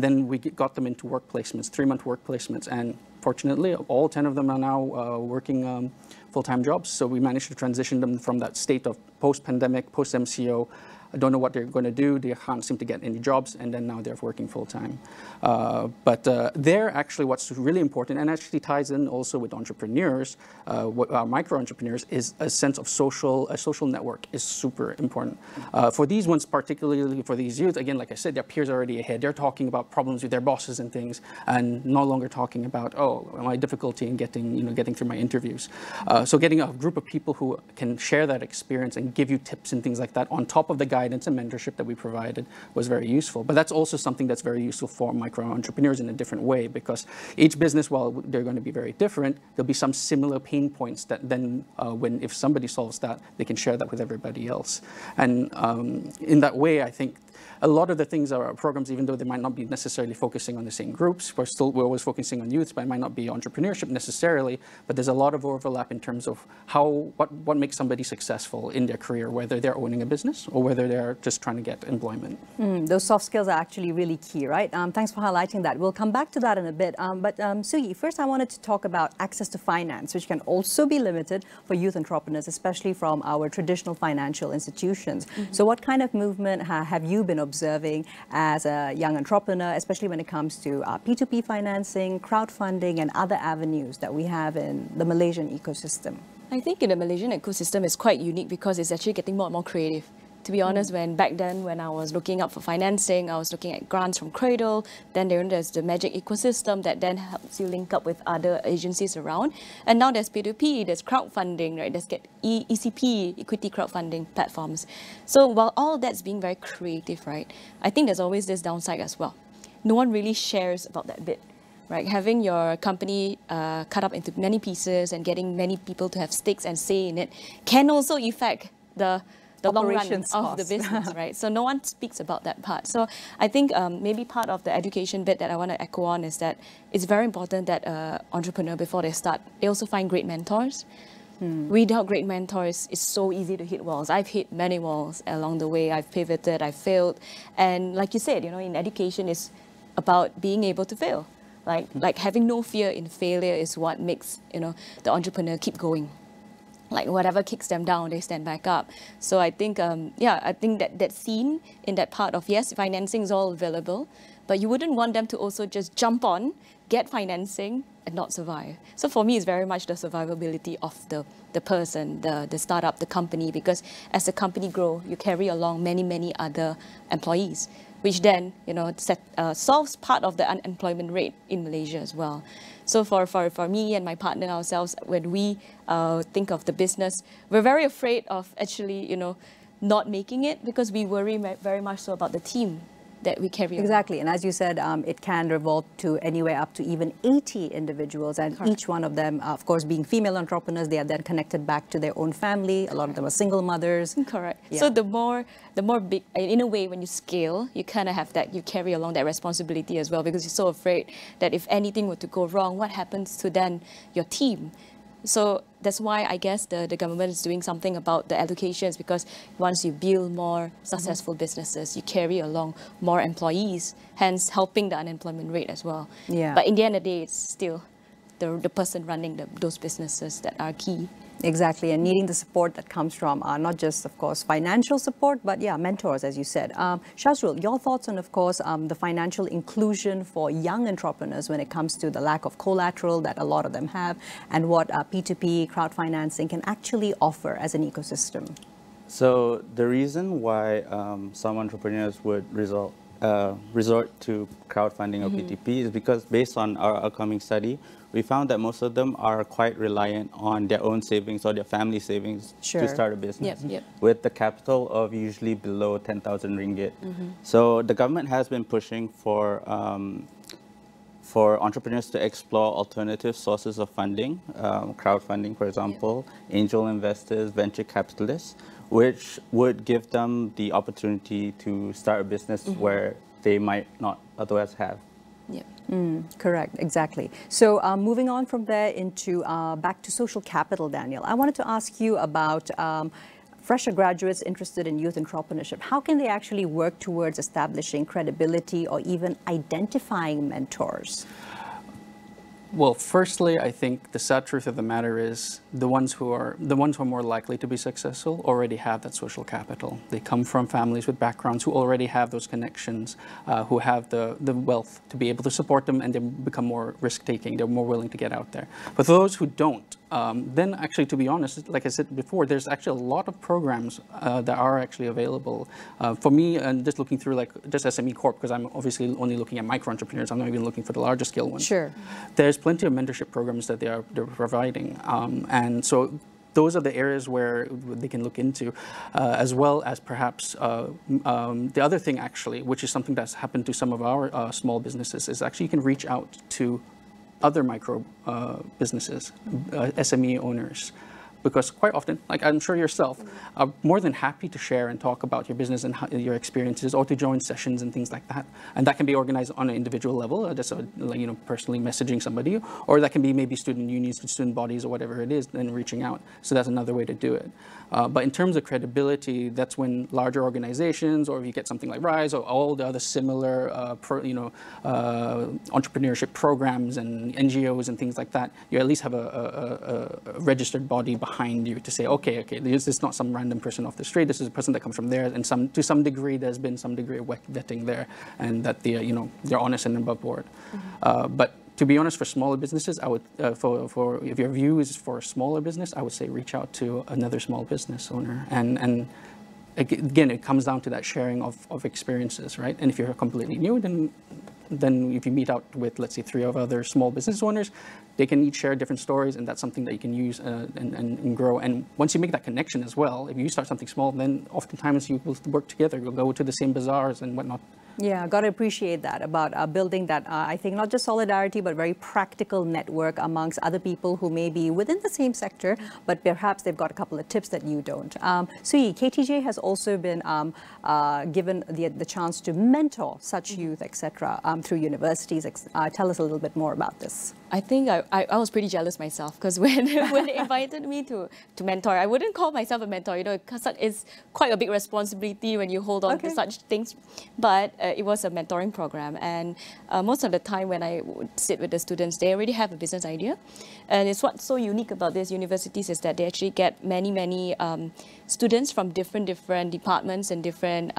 Speaker 21: then we got them into work placements, 3-month work placements, and fortunately, all 10 of them are now working full-time jobs. So we managed to transition them from that state of post-pandemic, post-MCO, I don't know what they're going to do. They can't seem to get any jobs, and then now they're working full-time. But they're actually what's really important, and actually ties in also with entrepreneurs, micro-entrepreneurs, is a sense of a social network is super important. For these ones, particularly for these youth, again, like I said, their peers are already ahead. They're talking about problems with their bosses and things, and no longer talking about, oh, my difficulty in getting through my interviews. So getting a group of people who can share that experience and give you tips and things like that on top of the guidance and mentorship that we provided was very useful. But that's also something that's very useful for micro-entrepreneurs in a different way, because each business, while they're going to be very different, there'll be some similar pain points that then if somebody solves that, they can share that with everybody else. And in that way, I think a lot of the things are programs, even though they might not be necessarily focusing on the same groups, we're always focusing on youth, but it might not be entrepreneurship necessarily, but there's a lot of overlap in terms of what makes somebody successful in their career, whether they're owning a business or whether they're just trying to get employment.
Speaker 18: Those soft skills are actually really key, right? Thanks for highlighting that. We'll come back to that in a bit. But Suyi, first I wanted to talk about access to finance, which can also be limited for youth entrepreneurs, especially from our traditional financial institutions. So what kind of movement have you been observing as a young entrepreneur, especially when it comes to P2P financing, crowdfunding, and other avenues that we have in the Malaysian ecosystem?
Speaker 20: I think in the Malaysian ecosystem it's quite unique because it's actually getting more and more creative. To be honest, back then when I was looking up for financing, I was looking at grants from Cradle, then there's the Magic ecosystem that then helps you link up with other agencies around. And now there's P2P, there's crowdfunding, right? There's ECP, equity crowdfunding platforms. So while all that's being very creative, right, I think there's always this downside as well. No one really shares about that bit. Right, having your company cut up into many pieces and getting many people to have stakes and say in it can also affect the long run of the business, right? So no one speaks about that part. So I think maybe part of the education bit that I want to echo on is that it's very important that entrepreneur, before they start, they also find great mentors. Without great mentors, it's so easy to hit walls. I've hit many walls along the way. I've pivoted, I've failed. And like you said, in education, it's about being able to fail. Like having no fear in failure is what makes, the entrepreneur keep going. Like whatever kicks them down, they stand back up. So I think, I think that scene in that part of, yes, financing is all available, but you wouldn't want them to also just jump on, get financing, and not survive. So for me, it's very much the survivability of the person, the startup, the company, because as the company grows, you carry along many other employees, which then, solves part of the unemployment rate in Malaysia as well. So for me and my partner ourselves, when we think of the business, we're very afraid of actually, not making it, because we worry very much so about the team that we carry.
Speaker 18: Exactly, and as you said, it can revolve to anywhere up to even 80 individuals, and
Speaker 20: Correct.
Speaker 18: Each one of them, of course, being female entrepreneurs, they are then connected back to their own family. A lot of them are single mothers.
Speaker 20: Correct.
Speaker 18: Yeah.
Speaker 20: So the more big, in a way, when you scale, you kind of have that, you carry along that responsibility as well, because you're so afraid that if anything were to go wrong, what happens to then your team? So that's why I guess the government is doing something about the allocations, because once you build more successful businesses, you carry along more employees, hence helping the unemployment rate as well.
Speaker 18: Yeah.
Speaker 20: But in the end of the day, it's still the person running those businesses that are key.
Speaker 18: Exactly, and needing the support that comes from not just, of course, financial support, but yeah, mentors, as you said. Shazrul, your thoughts on, of course, the financial inclusion for young entrepreneurs when it comes to the lack of collateral that a lot of them have, and what P2P crowdfinancing can actually offer as an ecosystem?
Speaker 19: So the reason why some entrepreneurs would resort to crowdfunding or P2P is because, based on our upcoming study, we found that most of them are quite reliant on their own savings or their family savings to start a business, with the capital of usually below 10,000 ringgit. So the government has been pushing for entrepreneurs to explore alternative sources of funding, crowdfunding, for example, angel investors, venture capitalists, which would give them the opportunity to start a business where they might not otherwise have.
Speaker 20: Yeah.
Speaker 18: Correct, exactly. So moving on from there into back to social capital, Daniel, I wanted to ask you about fresher graduates interested in youth entrepreneurship. How can they actually work towards establishing credibility or even identifying mentors?
Speaker 21: Well, firstly, I think the sad truth of the matter is the ones who are more likely to be successful already have that social capital. They come from families with backgrounds who already have those connections, who have the wealth to be able to support them, and they become more risk-taking. They're more willing to get out there. But for those who don't, then actually, to be honest, like I said before, there's actually a lot of programs that are actually available. For me, and just looking through like just SME Corp, because I'm obviously only looking at micro entrepreneurs, I'm not even looking for the larger scale ones.
Speaker 18: Sure.
Speaker 21: There's plenty of mentorship programs that they're providing, and so those are the areas where they can look into, as well as perhaps the other thing actually, which is something that's happened to some of our small businesses, is actually you can reach out to other micro businesses, SME owners. Because quite often, like I'm sure yourself, are more than happy to share and talk about your business and your experiences, or to join sessions and things like that. And that can be organized on an individual level, just personally messaging somebody, or that can be maybe student unions, student bodies, or whatever it is, and reaching out. So that's another way to do it. But in terms of credibility, that's when larger organizations, or if you get something like RISE, or all the other similar, entrepreneurship programs and NGOs and things like that, you at least have a registered body behind you to say, okay, this is not some random person off the street. This is a person that comes from there, and to some degree, there's been some degree of vetting there, and that they're honest and above board. But to be honest, for smaller businesses, I would, if your view is for a smaller business, I would say reach out to another small business owner. And again, it comes down to that sharing of experiences, right? And if you're completely new, then if you meet out with, let's say, 3 other small business owners, they can each share different stories, and that's something that you can use and grow. And once you make that connection as well, if you start something small, then oftentimes you will work together. You'll go to the same bazaars and whatnot.
Speaker 18: Yeah, got to appreciate that about building that, I think, not just solidarity, but very practical network amongst other people who may be within the same sector, but perhaps they've got a couple of tips that you don't. Sui, KTJ has also been given the chance to mentor such youth, etc., through universities. Tell us a little bit more about this.
Speaker 20: I think I was pretty jealous myself, because when they invited me to mentor, I wouldn't call myself a mentor, because it's quite a big responsibility when you hold on to such things. But it was a mentoring program, and most of the time when I would sit with the students, they already have a business idea. And it's what's so unique about these universities is that they actually get many students from different departments and different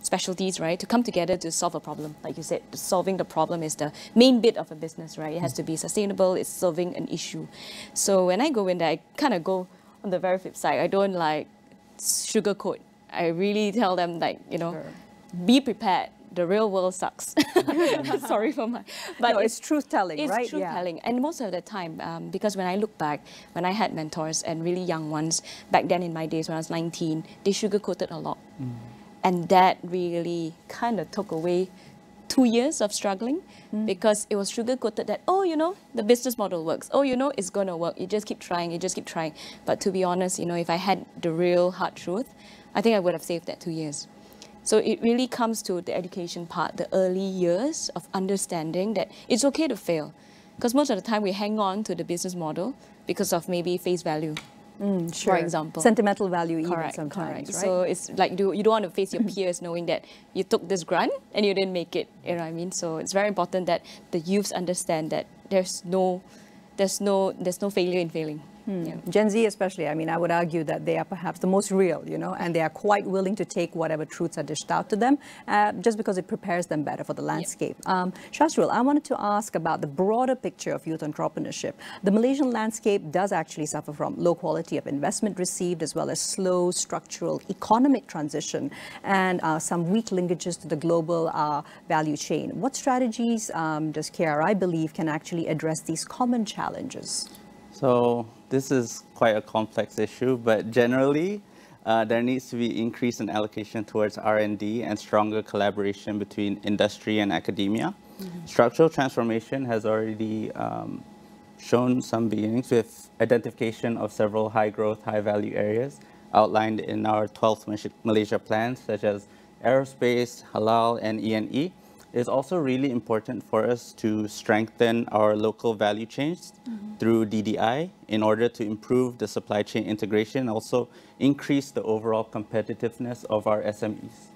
Speaker 20: specialties, right, to come together to solve a problem. Like you said, solving the problem is the main bit of a business, right? It has to be sustainable, it's solving an issue. So when I go in there, I kind of go on the very flip side. I don't like sugarcoat. I really tell them, like, be prepared. The real world sucks. Sorry for my... But
Speaker 18: no, it's truth-telling, right?
Speaker 20: It's truth-telling. And most of the time, because when I look back, when I had mentors and really young ones, back then in my days when I was 19, they sugarcoated a lot. And that really kind of took away 2 years of struggling, because it was sugar-coated that, the business model works. It's going to work. You just keep trying, you just keep trying. But to be honest, if I had the real hard truth, I think I would have saved that 2 years. So it really comes to the education part, the early years of understanding that it's okay to fail. Because most of the time we hang on to the business model because of maybe face value.
Speaker 18: Sure.
Speaker 20: For example.
Speaker 18: Sentimental value even
Speaker 20: correct,
Speaker 18: sometimes,
Speaker 20: correct.
Speaker 18: right?
Speaker 20: So it's like you don't want to face your peers knowing that you took this grant and you didn't make it, you know what I mean? So it's very important that the youths understand that there's no failure in failing. Yeah.
Speaker 18: Gen Z especially, I mean, I would argue that they are perhaps the most real, and they are quite willing to take whatever truths are dished out to them, just because it prepares them better for the landscape. Shasrul, I wanted to ask about the broader picture of youth entrepreneurship. The Malaysian landscape does actually suffer from low quality of investment received, as well as slow structural economic transition, and some weak linkages to the global value chain. What strategies does KRI believe can actually address these common challenges?
Speaker 19: So this is quite a complex issue, but generally there needs to be increase in allocation towards R&D and stronger collaboration between industry and academia. Structural transformation has already shown some beginnings with identification of several high growth, high value areas outlined in our 12th Malaysia plans, such as aerospace, halal, and E&E. It's also really important for us to strengthen our local value chains through DDI in order to improve the supply chain integration, also increase the overall competitiveness of our SMEs.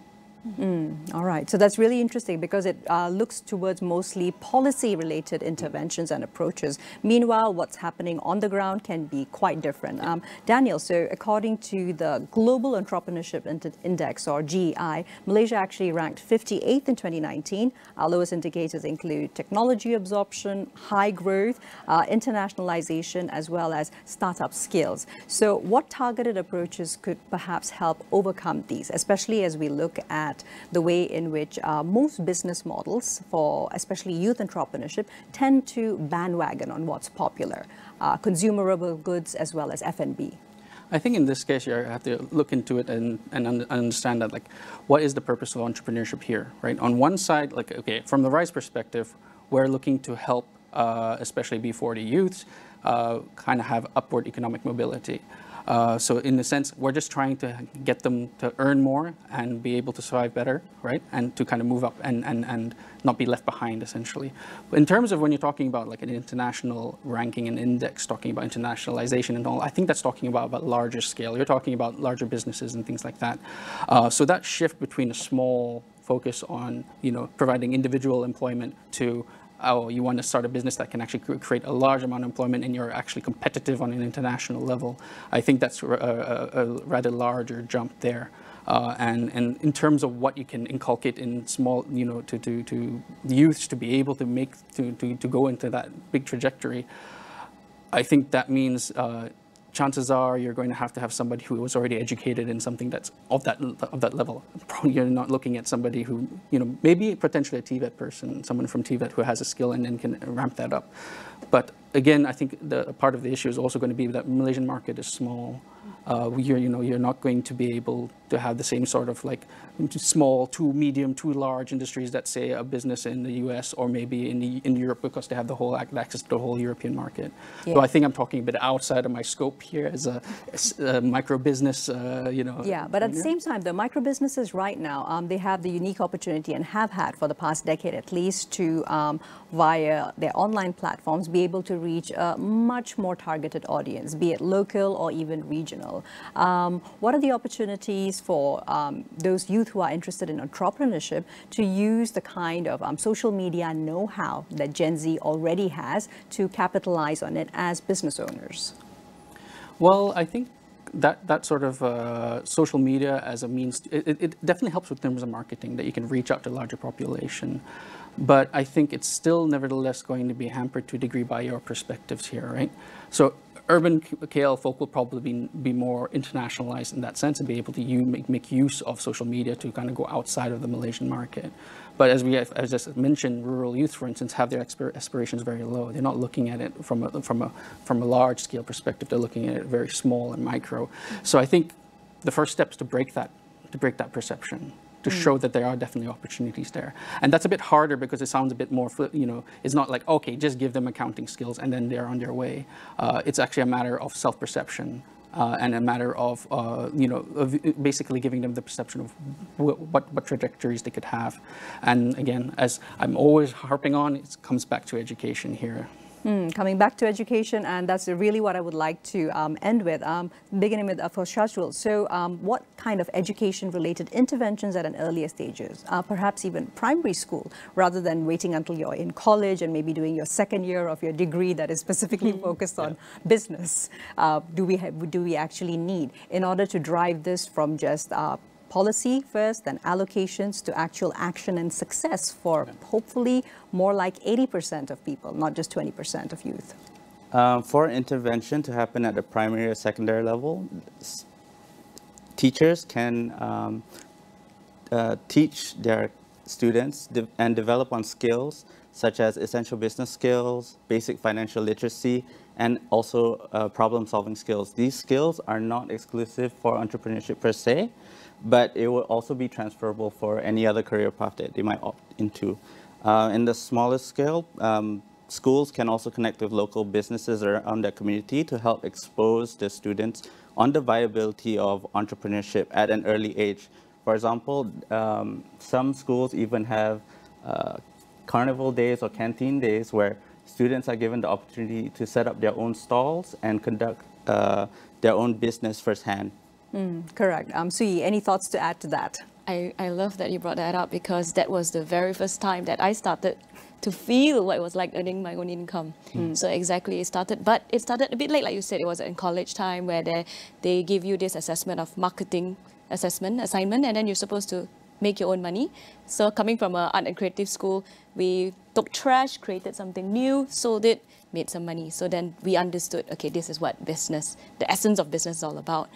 Speaker 18: All right, so that's really interesting because it looks towards mostly policy-related interventions and approaches. Meanwhile, what's happening on the ground can be quite different. Daniel, so according to the Global Entrepreneurship Index, or GEI, Malaysia actually ranked 58th in 2019. Our lowest indicators include technology absorption, high growth, internationalization, as well as startup skills. So what targeted approaches could perhaps help overcome these, especially as we look at the way in which most business models for especially youth entrepreneurship tend to bandwagon on what's popular, consumerable goods as well as F&B?
Speaker 21: I think in this case, you have to look into it and understand that, like, what is the purpose of entrepreneurship here, right? On one side, like, okay, from the RISE perspective, we're looking to help, especially B40 youths, kind of have upward economic mobility. So in a sense, we're just trying to get them to earn more and be able to survive better, right? And to kind of move up and not be left behind, essentially. But in terms of when you're talking about like an international ranking and index, talking about internationalization and all, I think that's talking about larger scale. You're talking about larger businesses and things like that. So that shift between a small focus on, you know, providing individual employment to you want to start a business that can actually create a large amount of employment and you're actually competitive on an international level. I think that's a rather larger jump there. And in terms of what you can inculcate in small, you know, to youths to be able to to go into that big trajectory, I think that means chances are you're going to have somebody who was already educated in something that's of that level. Probably you're not looking at somebody who, you know, maybe potentially a TVET person, someone from TVET who has a skill and then can ramp that up. But again, I think the part of the issue is also going to be that Malaysian market is small. You're not going to be able to have the same sort of like small to medium to large industries that say a business in the US or maybe in Europe, because they have the whole access to the whole European market. Yeah. So I think I'm talking a bit outside of my scope here as a micro business, you know.
Speaker 18: Yeah, but at the same time, the micro businesses right now, they have the unique opportunity and have had for the past decade at least to, via their online platforms, be able to reach a much more targeted audience, be it local or even regional. What are the opportunities for those youth who are interested in entrepreneurship to use the kind of social media know-how that Gen Z already has to capitalize on it as business owners?
Speaker 21: Well, I think that sort of social media as a means, it definitely helps with terms of marketing, that you can reach out to a larger population. But I think it's still nevertheless going to be hampered to a degree by your perspectives here, right? So urban KL folk will probably be more internationalized in that sense and be able to make use of social media to kind of go outside of the Malaysian market. But as I just mentioned, rural youth, for instance, have their aspirations very low. They're not looking at it from a large scale perspective. They're looking at it very small and micro. So I think the first step is to break that perception, to show that there are definitely opportunities there. And that's a bit harder because it sounds a bit more, you know, it's not like, okay, just give them accounting skills and then they're on their way. It's actually a matter of self-perception and a matter of, you know, of basically giving them the perception of what trajectories they could have. And again, as I'm always harping on, it comes back to education here.
Speaker 18: Coming back to education, and that's really what I would like to end with, beginning with for Shazul. So what kind of education-related interventions at an earlier stages, perhaps even primary school, rather than waiting until you're in college and maybe doing your second year of your degree that is specifically focused on business, do we actually need in order to drive this from just policy first, then allocations to actual action and success for hopefully more like 80% of people, not just 20% of youth?
Speaker 19: For intervention to happen at the primary or secondary level, teachers can teach their students and develop on skills such as essential business skills, basic financial literacy, and also problem-solving skills. These skills are not exclusive for entrepreneurship per se, but it will also be transferable for any other career path that they might opt into. In the smallest scale, schools can also connect with local businesses around their community to help expose the students on the viability of entrepreneurship at an early age. For example, some schools even have carnival days or canteen days where students are given the opportunity to set up their own stalls and conduct their own business firsthand.
Speaker 18: Correct. Sui, any thoughts to add to that?
Speaker 20: I love that you brought that up because that was the very first time that I started to feel what it was like earning my own income. So exactly, it started a bit late, like you said. It was in college time where they give you this assessment of marketing assignment, and then you're supposed to make your own money. So coming from an art and creative school, we took trash, created something new, sold it, made some money. So then we understood, okay, this is what business, the essence of business is all about.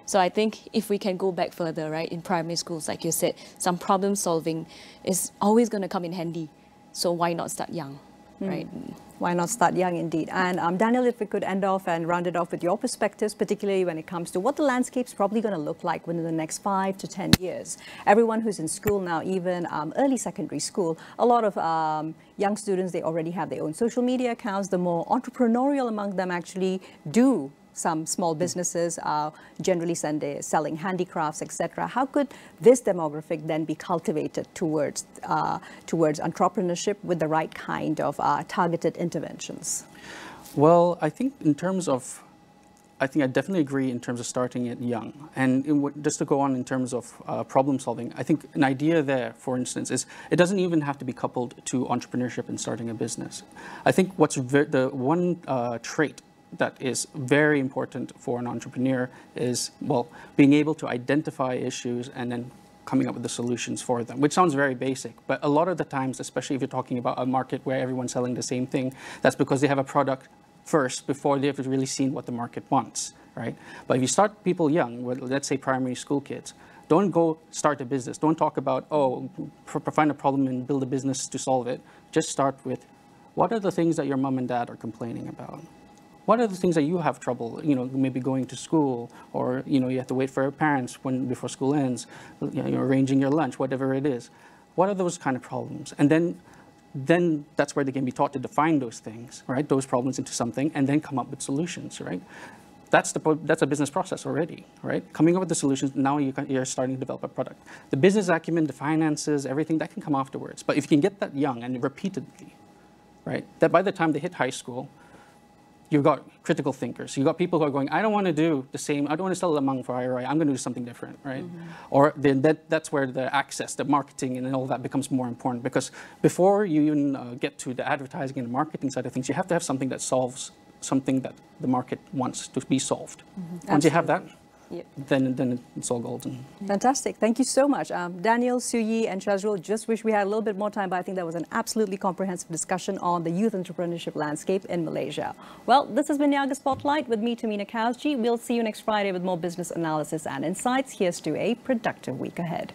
Speaker 20: So I think if we can go back further, right, in primary schools, like you said, some problem solving is always going to come in handy. So why not start young, right?
Speaker 18: Why not start young indeed? And Daniel, if we could end off and round it off with your perspectives, particularly when it comes to what the landscape's probably going to look like within the next 5 to 10 years. Everyone who's in school now, even early secondary school, a lot of young students, they already have their own social media accounts. The more entrepreneurial among them actually do some small businesses, generally selling handicrafts, etc. How could this demographic then be cultivated towards entrepreneurship with the right kind of targeted interventions?
Speaker 21: Well, I think in terms of, I definitely agree in terms of starting it young. And just to go on in terms of problem solving, I think an idea there, for instance, is it doesn't even have to be coupled to entrepreneurship and starting a business. I think what's the one trait that is very important for an entrepreneur is, well, being able to identify issues and then coming up with the solutions for them, which sounds very basic. But a lot of the times, especially if you're talking about a market where everyone's selling the same thing, that's because they have a product first before they've really seen what the market wants, right? But if you start people young, let's say primary school kids, don't go start a business. Don't talk about, oh, find a problem and build a business to solve it. Just start with, what are the things that your mom and dad are complaining about? What are the things that you have trouble, maybe going to school, or, you have to wait for your parents before school ends, you're arranging your lunch, whatever it is. What are those kind of problems? And then that's where they can be taught to define those things, right? Those problems into something, and then come up with solutions, right? That's a business process already, right? Coming up with the solutions, now you're starting to develop a product. The business acumen, the finances, everything, that can come afterwards. But if you can get that young and repeatedly, right, that by the time they hit high school, you've got critical thinkers. You've got people who are going, I don't want to do the same. I don't want to sell lemang for IRI. I'm going to do something different, right? Or then that's where the access, the marketing, and all that becomes more important. Because before you even get to the advertising and the marketing side of things, you have to have something that solves something that the market wants to be solved. Once you have that, then it's all golden.
Speaker 18: Fantastic. Thank you so much. Daniel, Suyi, and Shazrul, just wish we had a little bit more time, but I think that was an absolutely comprehensive discussion on the youth entrepreneurship landscape in Malaysia. Well, this has been Niaga Spotlight with me, Tehmina Kaoosji. We'll see you next Friday with more business analysis and insights. Here's to a productive week ahead.